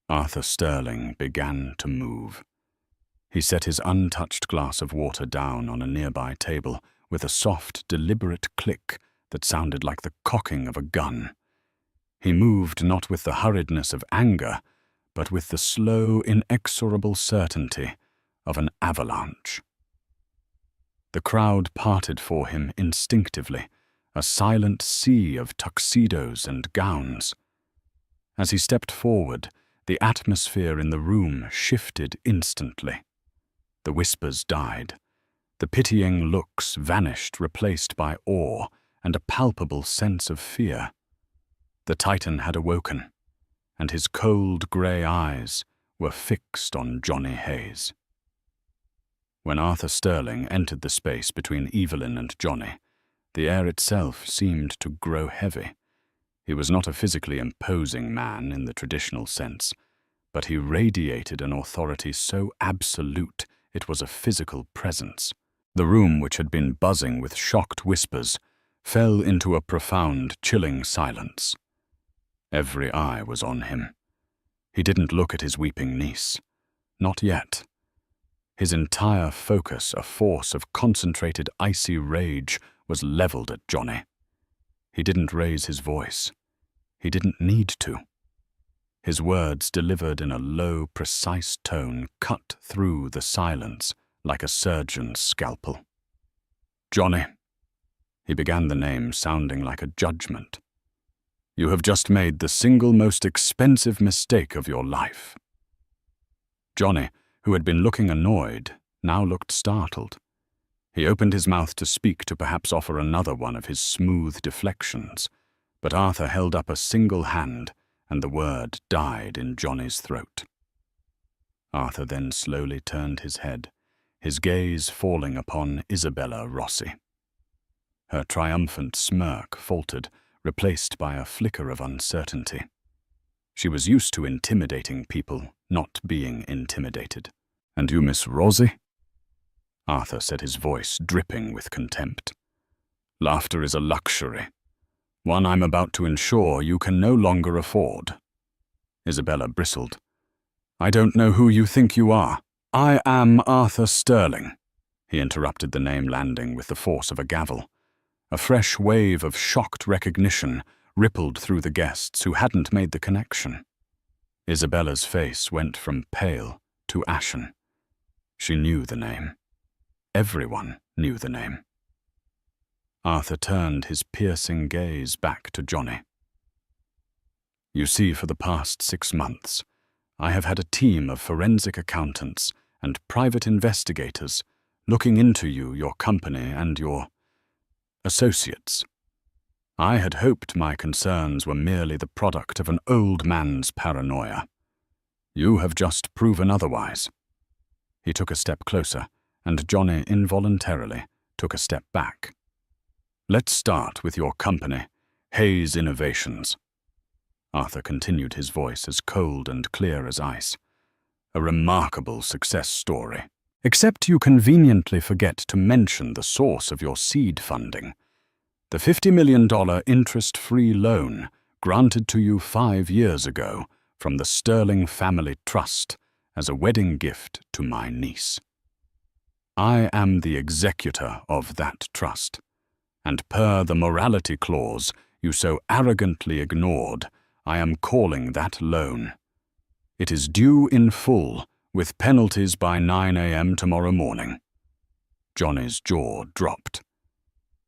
S1: Arthur Sterling began to move. He set his untouched glass of water down on a nearby table with a soft, deliberate click that sounded like the cocking of a gun. He moved not with the hurriedness of anger, but with the slow, inexorable certainty of an avalanche. The crowd parted for him instinctively, a silent sea of tuxedos and gowns. As he stepped forward, the atmosphere in the room shifted instantly. The whispers died. The pitying looks vanished, replaced by awe and a palpable sense of fear. The Titan had awoken, and his cold grey eyes were fixed on Johnny Hayes. When Arthur Sterling entered the space between Evelyn and Johnny, the air itself seemed to grow heavy. He was not a physically imposing man in the traditional sense, but he radiated an authority so absolute it was a physical presence. The room, which had been buzzing with shocked whispers, fell into a profound, chilling silence. Every eye was on him. He didn't look at his weeping niece. Not yet. His entire focus, a force of concentrated icy rage, was leveled at Johnny. He didn't raise his voice. He didn't need to. His words, delivered in a low, precise tone, cut through the silence like a surgeon's scalpel. Johnny, he began, the name sounding like a judgment. You have just made the single most expensive mistake of your life. Johnny, who had been looking annoyed, now looked startled. He opened his mouth to speak, to perhaps offer another one of his smooth deflections, but Arthur held up a single hand, and the word died in Johnny's throat. Arthur then slowly turned his head, his gaze falling upon Isabella Rossi. Her triumphant smirk faltered, replaced by a flicker of uncertainty. She was used to intimidating people, not being intimidated. And you, Miss Rossi? Arthur said, his voice dripping with contempt. Laughter is a luxury, one I'm about to ensure you can no longer afford. Isabella bristled. I don't know who you think you are. I am Arthur Sterling. He interrupted, the name landing with the force of a gavel. A fresh wave of shocked recognition rippled through the guests who hadn't made the connection. Isabella's face went from pale to ashen. She knew the name. Everyone knew the name. Arthur turned his piercing gaze back to Johnny. You see, for the past 6 months, I have had a team of forensic accountants and private investigators looking into you, your company, and your associates. I had hoped my concerns were merely the product of an old man's paranoia. You have just proven otherwise. He took a step closer, and Johnny involuntarily took a step back. Let's start with your company, Hayes Innovations. Arthur continued, his voice as cold and clear as ice. A remarkable success story. Except you conveniently forget to mention the source of your seed funding. The $50 million interest-free loan granted to you 5 years ago from the Sterling Family Trust as a wedding gift to my niece. I am the executor of that trust, and per the morality clause you so arrogantly ignored, I am calling that loan. It is due in full, with penalties by 9 a.m. tomorrow morning. Johnny's jaw dropped.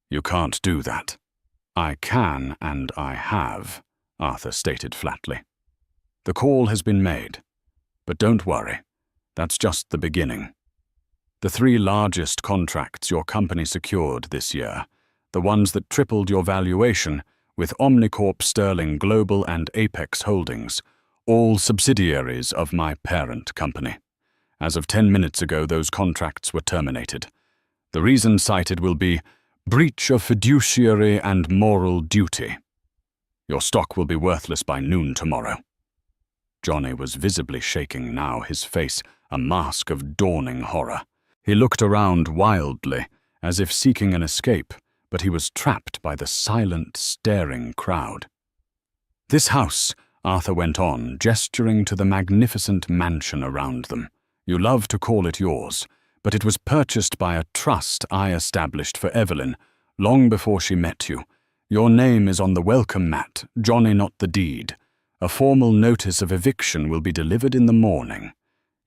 S1: You can't do that. I can and I have, Arthur stated flatly. The call has been made, but don't worry, that's just the beginning. The 3 largest contracts your company secured this year, the ones that tripled your valuation, with Omnicorp Sterling Global and Apex Holdings, all subsidiaries of my parent company. As of 10 minutes ago, those contracts were terminated. The reason cited will be breach of fiduciary and moral duty. Your stock will be worthless by noon tomorrow. Johnny was visibly shaking now, his face a mask of dawning horror. He looked around wildly, as if seeking an escape, but he was trapped by the silent, staring crowd. This house, Arthur went on, gesturing to the magnificent mansion around them. You love to call it yours, but it was purchased by a trust I established for Evelyn long before she met you. Your name is on the welcome mat, Johnny not the deed. A formal notice of eviction will be delivered in the morning.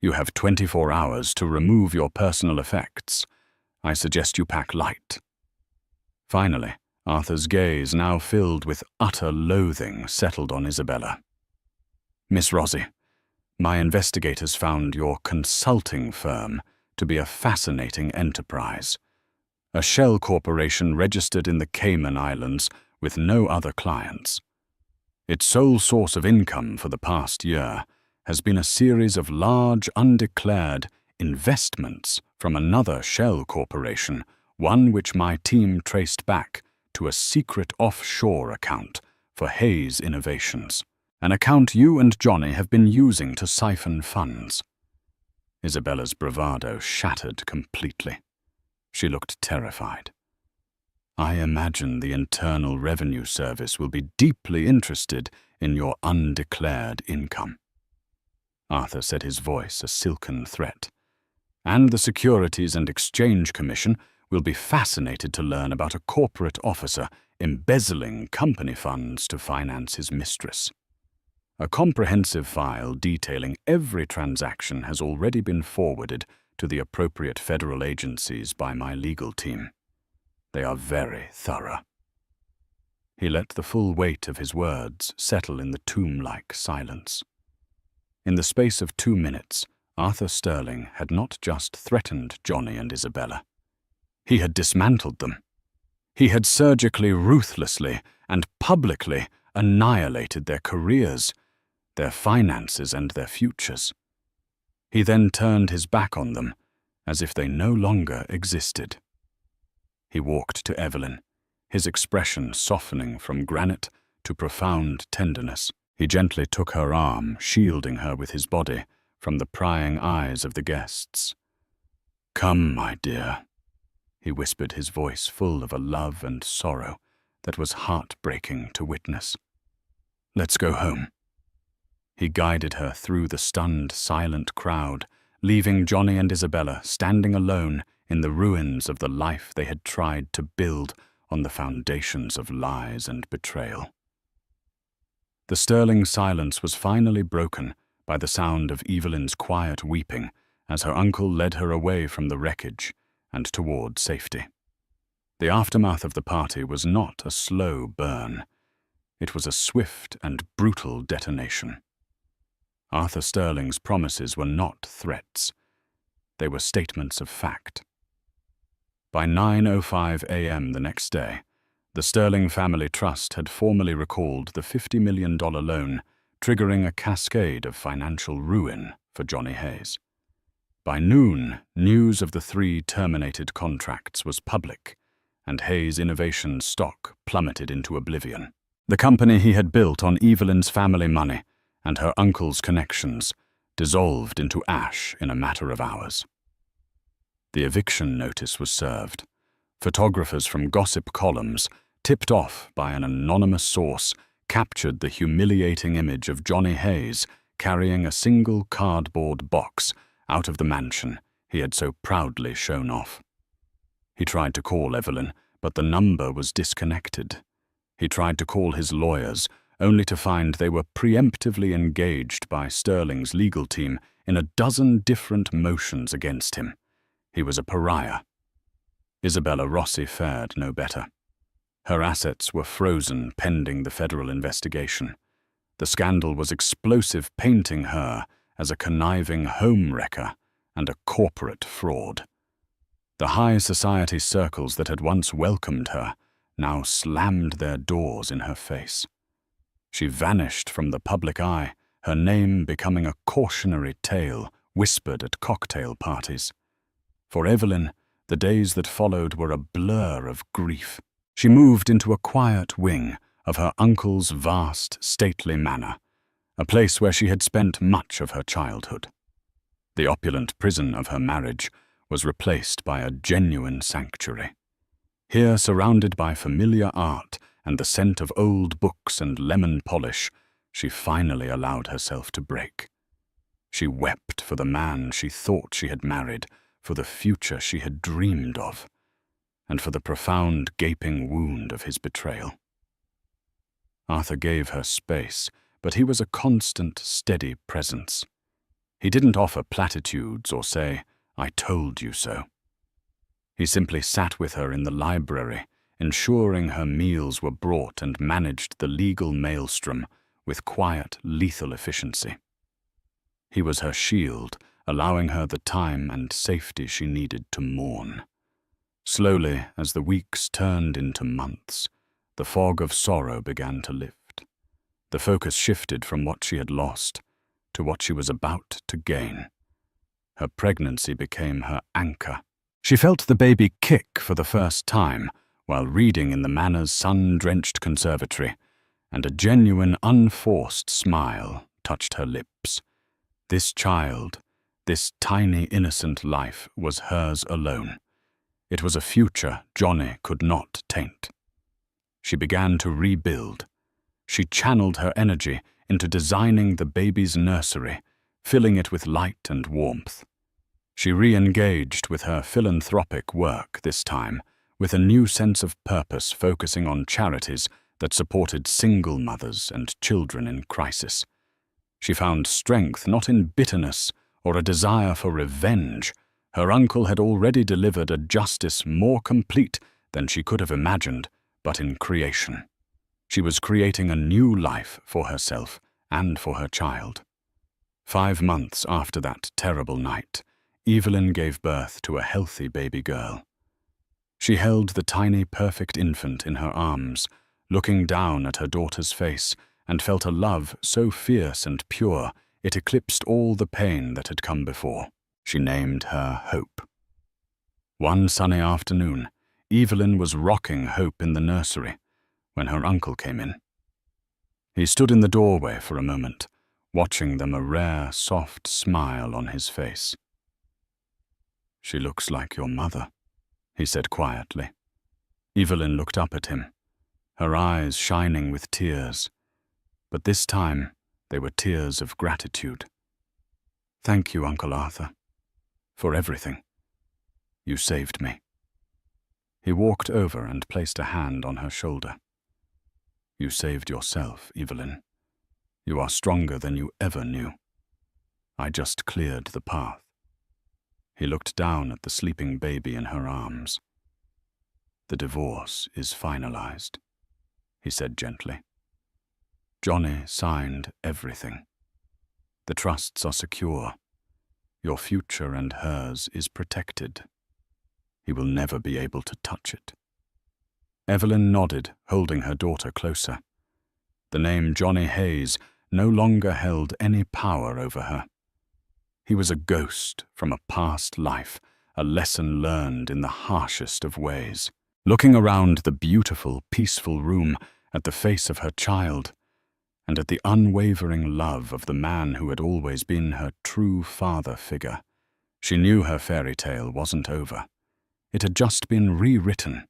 S1: You have 24 hours to remove your personal effects. I suggest you pack light. Finally, Arthur's gaze, now filled with utter loathing, settled on Isabella. Miss Rosie, my investigators found your consulting firm to be a fascinating enterprise. A shell corporation registered in the Cayman Islands with no other clients. Its sole source of income for the past year has been a series of large undeclared investments from another shell corporation, one which my team traced back to a secret offshore account for Hayes Innovations, an account you and Johnny have been using to siphon funds. Isabella's bravado shattered completely. She looked terrified. I imagine the Internal Revenue Service will be deeply interested in your undeclared income. Arthur said, his voice a silken threat. And the Securities and Exchange Commission will be fascinated to learn about a corporate officer embezzling company funds to finance his mistress. A comprehensive file detailing every transaction has already been forwarded to the appropriate federal agencies by my legal team. They are very thorough. He let the full weight of his words settle in the tomb-like silence. In the space of 2 minutes, Arthur Sterling had not just threatened Johnny and Isabella. He had dismantled them. He had surgically, ruthlessly, and publicly annihilated their careers, their finances, and their futures. He then turned his back on them, as if they no longer existed. He walked to Evelyn, his expression softening from granite to profound tenderness. He gently took her arm, shielding her with his body from the prying eyes of the guests. Come, my dear, he whispered, his voice full of a love and sorrow that was heartbreaking to witness. Let's go home. He guided her through the stunned, silent crowd, leaving Johnny and Isabella standing alone in the ruins of the life they had tried to build on the foundations of lies and betrayal. The sterling silence was finally broken by the sound of Evelyn's quiet weeping as her uncle led her away from the wreckage and toward safety. The aftermath of the party was not a slow burn. It was a swift and brutal detonation. Arthur Sterling's promises were not threats. They were statements of fact. By 9:05 a.m. the next day, the Sterling Family Trust had formally recalled the $50 million loan, triggering a cascade of financial ruin for Johnny Hayes. By noon, news of the 3 terminated contracts was public, and Hayes Innovations' stock plummeted into oblivion. The company he had built on Evelyn's family money and her uncle's connections dissolved into ash in a matter of hours. The eviction notice was served. Photographers from gossip columns tipped off by an anonymous source, captured the humiliating image of Johnny Hayes carrying a single cardboard box out of the mansion he had so proudly shown off. He tried to call Evelyn, but the number was disconnected. He tried to call his lawyers, only to find they were preemptively engaged by Sterling's legal team in a dozen different motions against him. He was a pariah. Isabella Rossi fared no better. Her assets were frozen pending the federal investigation. The scandal was explosive, painting her as a conniving home wrecker and a corporate fraud. The high society circles that had once welcomed her now slammed their doors in her face. She vanished from the public eye, her name becoming a cautionary tale whispered at cocktail parties. For Evelyn, the days that followed were a blur of grief. She moved into a quiet wing of her uncle's vast, stately manor, a place where she had spent much of her childhood. The opulent prison of her marriage was replaced by a genuine sanctuary. Here, surrounded by familiar art and the scent of old books and lemon polish, she finally allowed herself to break. She wept for the man she thought she had married, for the future she had dreamed of, and for the profound gaping wound of his betrayal. Arthur gave her space, but he was a constant, steady presence. He didn't offer platitudes or say, "I told you so." He simply sat with her in the library, ensuring her meals were brought and managed the legal maelstrom with quiet, lethal efficiency. He was her shield, allowing her the time and safety she needed to mourn. Slowly, as the weeks turned into months, the fog of sorrow began to lift. The focus shifted from what she had lost to what she was about to gain. Her pregnancy became her anchor. She felt the baby kick for the first time while reading in the manor's sun-drenched conservatory, and a genuine, unforced smile touched her lips. This child, this tiny, innocent life, was hers alone. It was a future Johnny could not taint. She began to rebuild. She channeled her energy into designing the baby's nursery, filling it with light and warmth. She re-engaged with her philanthropic work this time, with a new sense of purpose, focusing on charities that supported single mothers and children in crisis. She found strength not in bitterness or a desire for revenge. Her uncle had already delivered a justice more complete than she could have imagined, but in creation. She was creating a new life for herself and for her child. 5 months after that terrible night, Evelyn gave birth to a healthy baby girl. She held the tiny, perfect infant in her arms, looking down at her daughter's face, and felt a love so fierce and pure it eclipsed all the pain that had come before. She named her Hope. One sunny afternoon, Evelyn was rocking Hope in the nursery when her uncle came in. He stood in the doorway for a moment, watching them, a rare, soft smile on his face. "She looks like your mother," he said quietly. Evelyn looked up at him, her eyes shining with tears, but this time they were tears of gratitude. "Thank you, Uncle Arthur, for everything. You saved me." He walked over and placed a hand on her shoulder. "You saved yourself, Evelyn. You are stronger than you ever knew. I just cleared the path." He looked down at the sleeping baby in her arms. "The divorce is finalized," he said gently. "Johnny signed everything. The trusts are secure. Your future and hers is protected. He will never be able to touch it." Evelyn nodded, holding her daughter closer. The name Johnny Hayes no longer held any power over her. He was a ghost from a past life, a lesson learned in the harshest of ways. Looking around the beautiful, peaceful room at the face of her child, and at the unwavering love of the man who had always been her true father figure, she knew her fairy tale wasn't over. It had just been rewritten.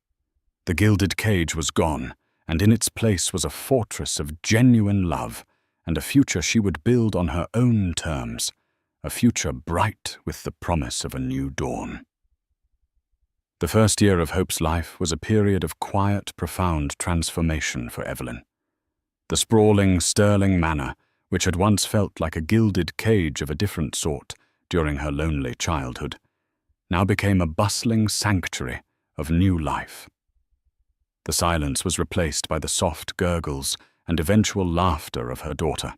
S1: The gilded cage was gone, and in its place was a fortress of genuine love, and a future she would build on her own terms, a future bright with the promise of a new dawn. The first year of Hope's life was a period of quiet, profound transformation for Evelyn. The sprawling, Sterling manor, which had once felt like a gilded cage of a different sort during her lonely childhood, now became a bustling sanctuary of new life. The silence was replaced by the soft gurgles and eventual laughter of her daughter.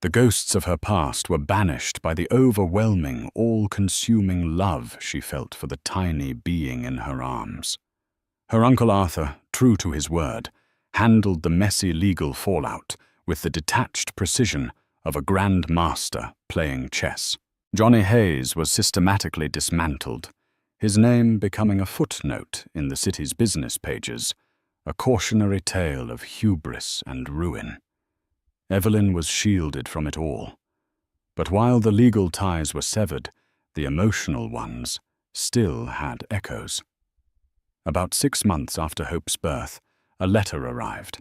S1: The ghosts of her past were banished by the overwhelming, all-consuming love she felt for the tiny being in her arms. Her Uncle Arthur, true to his word, handled the messy legal fallout with the detached precision of a grand master playing chess. Johnny Hayes was systematically dismantled, his name becoming a footnote in the city's business pages, a cautionary tale of hubris and ruin. Evelyn was shielded from it all. But while the legal ties were severed, the emotional ones still had echoes. About 6 months after Hope's birth, a letter arrived.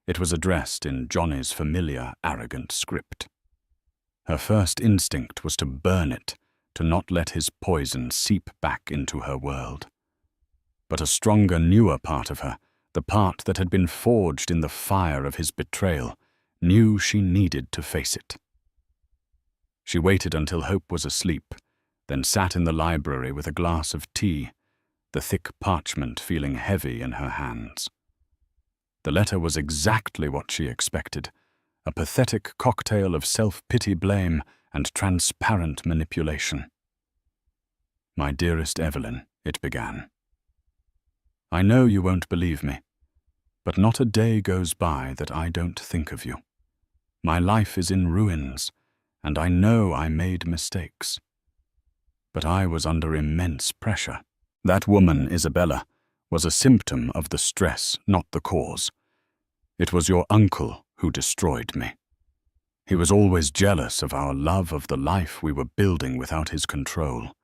S1: It was addressed in Johnny's familiar, arrogant script. Her first instinct was to burn it, to not let his poison seep back into her world. But a stronger, newer part of her, the part that had been forged in the fire of his betrayal, knew she needed to face it. She waited until Hope was asleep, then sat in the library with a glass of tea, the thick parchment feeling heavy in her hands. The letter was exactly what she expected, a pathetic cocktail of self-pity, blame, and transparent manipulation. "My dearest Evelyn," it began. "I know you won't believe me, but not a day goes by that I don't think of you. My life is in ruins, and I know I made mistakes. But I was under immense pressure. That woman, Isabella, was a symptom of the stress, not the cause. It was your uncle who destroyed me. He was always jealous of our love of the life we were building without his control.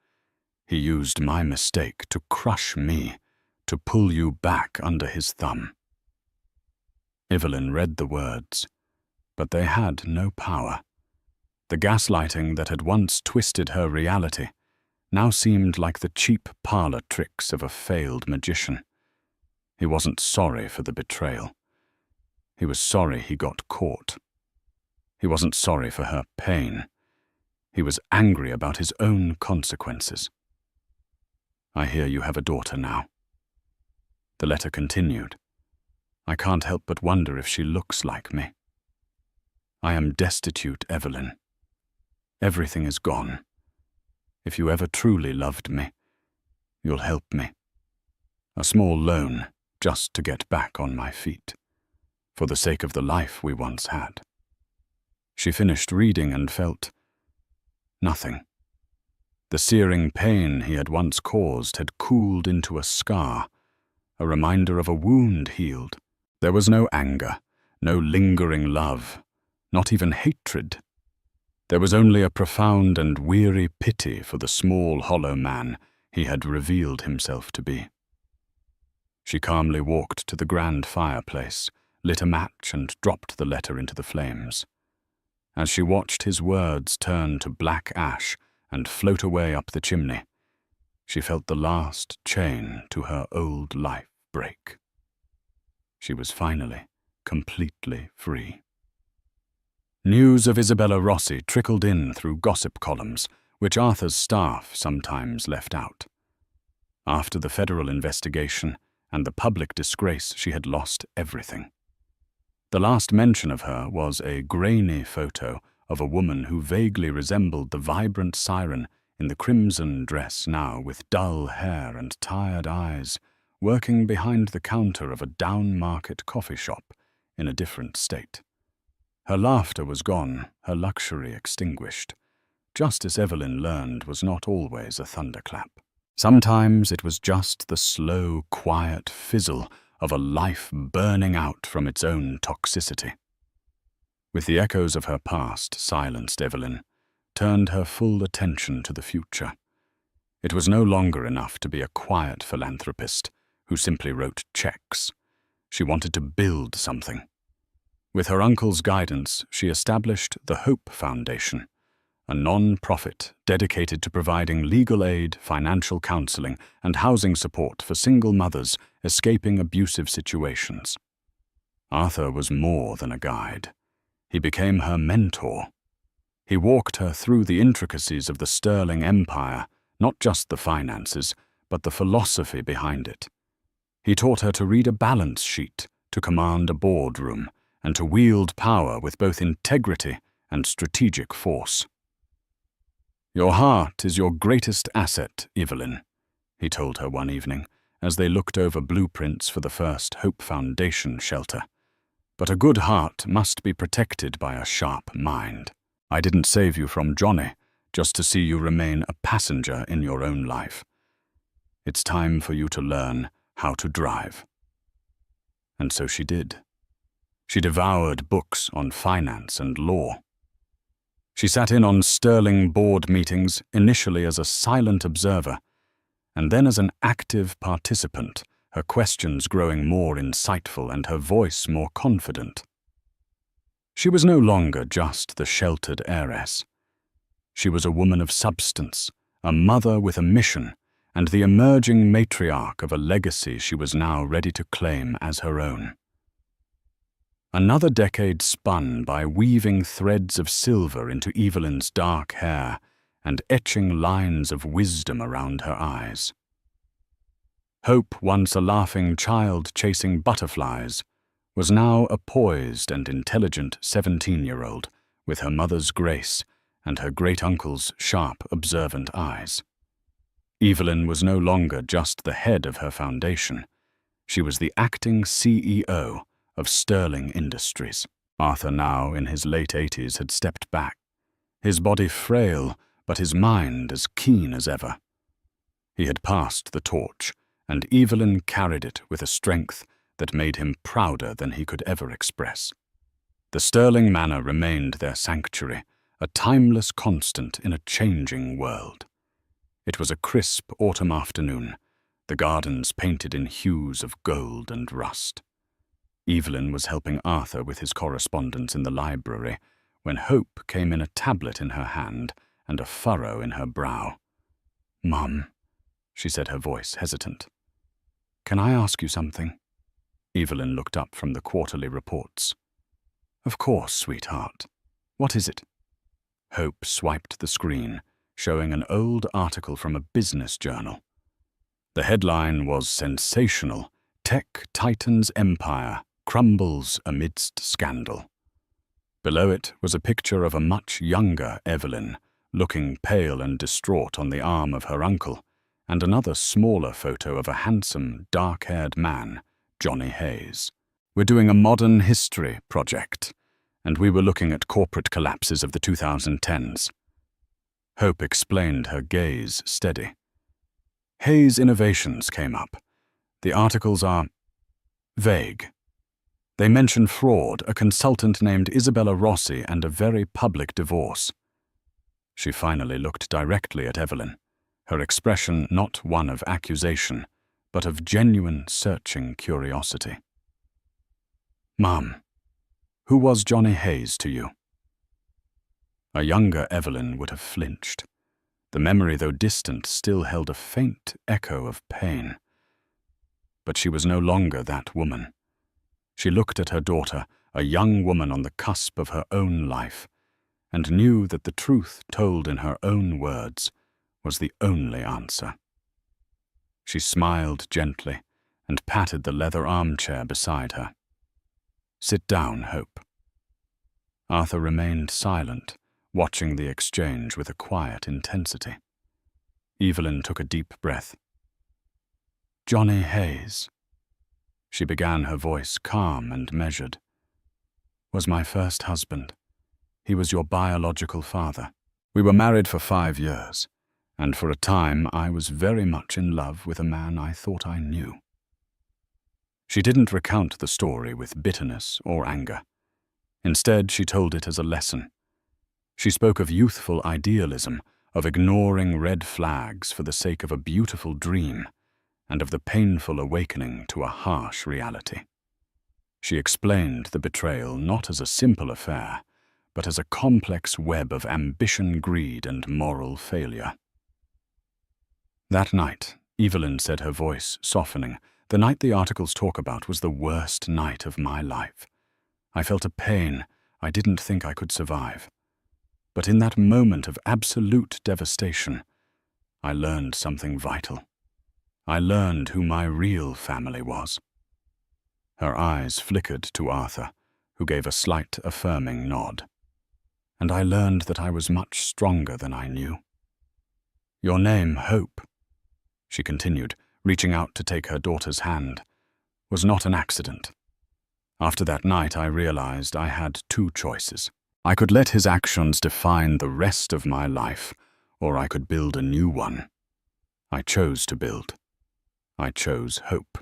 S1: He used my mistake to crush me, to pull you back under his thumb." Evelyn read the words, but they had no power. The gaslighting that had once twisted her reality now seemed like the cheap parlor tricks of a failed magician. He wasn't sorry for the betrayal. He was sorry he got caught. He wasn't sorry for her pain. He was angry about his own consequences. "I hear you have a daughter now." The letter continued. "I can't help but wonder if she looks like me. I am destitute, Evelyn. Everything is gone. If you ever truly loved me, you'll help me. A small loan, just to get back on my feet, for the sake of the life we once had." She finished reading and felt nothing. The searing pain he had once caused had cooled into a scar, a reminder of a wound healed. There was no anger, no lingering love, not even hatred. There was only a profound and weary pity for the small, hollow man he had revealed himself to be. She calmly walked to the grand fireplace, lit a match, and dropped the letter into the flames. As she watched his words turn to black ash and float away up the chimney, she felt the last chain to her old life break. She was finally completely free. News of Isabella Rossi trickled in through gossip columns, which Arthur's staff sometimes left out. After the federal investigation and the public disgrace, she had lost everything. The last mention of her was a grainy photo of a woman who vaguely resembled the vibrant siren in the crimson dress now, with dull hair and tired eyes, working behind the counter of a down-market coffee shop in a different state. Her laughter was gone, her luxury extinguished. Justice, Evelyn learned, was not always a thunderclap. Sometimes it was just the slow, quiet fizzle of a life burning out from its own toxicity. With the echoes of her past silenced, Evelyn turned her full attention to the future. It was no longer enough to be a quiet philanthropist who simply wrote checks. She wanted to build something. With her uncle's guidance, she established the Hope Foundation, a non-profit dedicated to providing legal aid, financial counseling, and housing support for single mothers escaping abusive situations. Arthur was more than a guide. He became her mentor. He walked her through the intricacies of the Sterling Empire, not just the finances, but the philosophy behind it. He taught her to read a balance sheet, to command a boardroom, and to wield power with both integrity and strategic force. "Your heart is your greatest asset, Evelyn," he told her one evening, as they looked over blueprints for the first Hope Foundation shelter. "But a good heart must be protected by a sharp mind. I didn't save you from Johnny just to see you remain a passenger in your own life. It's time for you to learn how to drive." And so she did. She devoured books on finance and law. She sat in on Sterling board meetings, initially as a silent observer, and then as an active participant, her questions growing more insightful and her voice more confident. She was no longer just the sheltered heiress. She was a woman of substance, a mother with a mission, and the emerging matriarch of a legacy she was now ready to claim as her own. Another decade spun by weaving threads of silver into Evelyn's dark hair and etching lines of wisdom around her eyes. Hope, once a laughing child chasing butterflies, was now a poised and intelligent 17-year-old with her mother's grace and her great-uncle's sharp, observant eyes. Evelyn was no longer just the head of her foundation. She was the acting CEO of Sterling Industries. Arthur, now in his late 80s, had stepped back, his body frail, but his mind as keen as ever. He had passed the torch, and Evelyn carried it with a strength that made him prouder than he could ever express. The Sterling Manor remained their sanctuary, a timeless constant in a changing world. It was a crisp autumn afternoon, the gardens painted in hues of gold and rust. Evelyn was helping Arthur with his correspondence in the library when Hope came in, a tablet in her hand and a furrow in her brow. "Mum," she said, her voice hesitant. "Can I ask you something?" Evelyn looked up from the quarterly reports. "Of course, sweetheart. What is it?" Hope swiped the screen, showing an old article from a business journal. The headline was sensational: "Tech Titan's Empire Crumbles Amidst Scandal." Below it was a picture of a much younger Evelyn, looking pale and distraught on the arm of her uncle, and another smaller photo of a handsome, dark-haired man, Johnny Hayes. "We're doing a modern history project, and we were looking at corporate collapses of the 2010s. Hope explained, her gaze steady. "Hayes Innovations came up. The articles are vague. They mention fraud, a consultant named Isabella Rossi, and a very public divorce." She finally looked directly at Evelyn, her expression not one of accusation, but of genuine, searching curiosity. "Mum, who was Johnny Hayes to you?" A younger Evelyn would have flinched. The memory, though distant, still held a faint echo of pain. But she was no longer that woman. She looked at her daughter, a young woman on the cusp of her own life, and knew that the truth told in her own words was the only answer. She smiled gently and patted the leather armchair beside her. "Sit down, Hope." Arthur remained silent, watching the exchange with a quiet intensity. Evelyn took a deep breath. "Johnny Hayes," she began, her voice calm and measured, "was my first husband. He was your biological father. We were married for 5 years, and for a time I was very much in love with a man I thought I knew." She didn't recount the story with bitterness or anger. Instead, she told it as a lesson. She spoke of youthful idealism, of ignoring red flags for the sake of a beautiful dream, and of the painful awakening to a harsh reality. She explained the betrayal not as a simple affair, but as a complex web of ambition, greed, and moral failure. That night, Evelyn said, her voice softening, the night the articles talk about was the worst night of my life. I felt a pain I didn't think I could survive. But in that moment of absolute devastation, I learned something vital. I learned who my real family was. Her eyes flickered to Arthur, who gave a slight affirming nod. And I learned that I was much stronger than I knew. Your name, Hope, she continued, reaching out to take her daughter's hand, was not an accident. After that night, I realized I had two choices. I could let his actions define the rest of my life, or I could build a new one. I chose to build. I chose hope.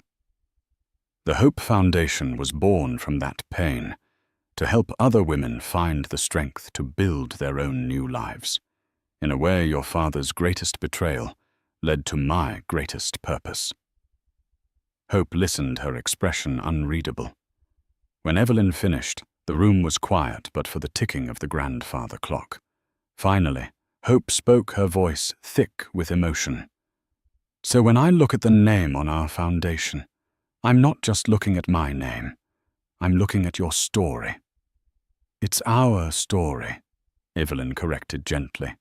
S1: The Hope Foundation was born from that pain, to help other women find the strength to build their own new lives. In a way, your father's greatest betrayal led to my greatest purpose. Hope listened, her expression unreadable. When Evelyn finished, the room was quiet but for the ticking of the grandfather clock. Finally, Hope spoke, her voice thick with emotion. So when I look at the name on our foundation, I'm not just looking at my name. I'm looking at your story. It's our story, Evelyn corrected gently.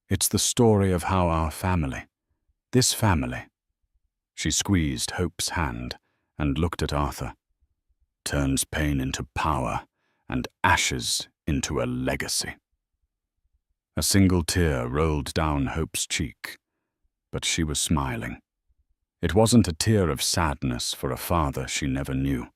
S1: It's the story of how our family, this family, she squeezed Hope's hand and looked at Arthur, turns pain into power and ashes into a legacy. A single tear rolled down Hope's cheek, but she was smiling. It wasn't a tear of sadness for a father she never knew,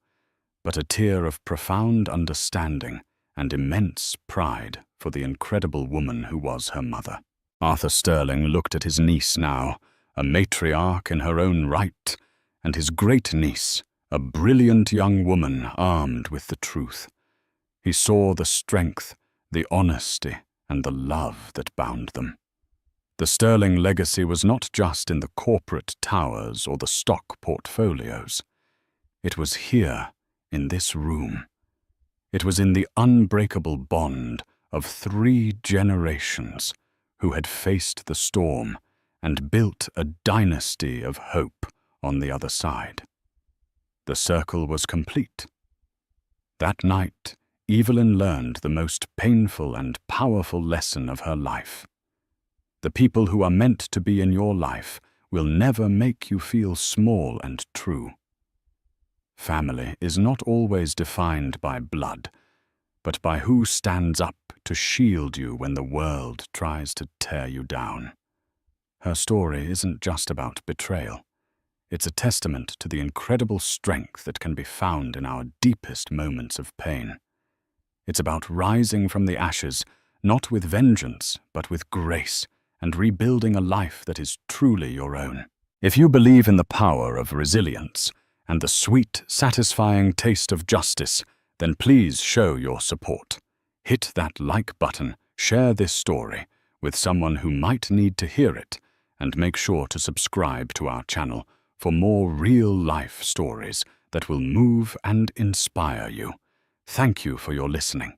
S1: but a tear of profound understanding and immense pride for the incredible woman who was her mother. Arthur Sterling looked at his niece now, a matriarch in her own right, and his great-niece, a brilliant young woman armed with the truth. He saw the strength, the honesty, and the love that bound them. The Sterling legacy was not just in the corporate towers or the stock portfolios. It was here, in this room. It was in the unbreakable bond of 3 generations who had faced the storm and built a dynasty of hope on the other side. The circle was complete. That night, Evelyn learned the most painful and powerful lesson of her life. The people who are meant to be in your life will never make you feel small and true. Family is not always defined by blood, but by who stands up to shield you when the world tries to tear you down. Her story isn't just about betrayal. It's a testament to the incredible strength that can be found in our deepest moments of pain. It's about rising from the ashes, not with vengeance, but with grace, and rebuilding a life that is truly your own. If you believe in the power of resilience and the sweet, satisfying taste of justice, then please show your support. Hit that like button, share this story with someone who might need to hear it, and make sure to subscribe to our channel for more real-life stories that will move and inspire you. Thank you for your listening.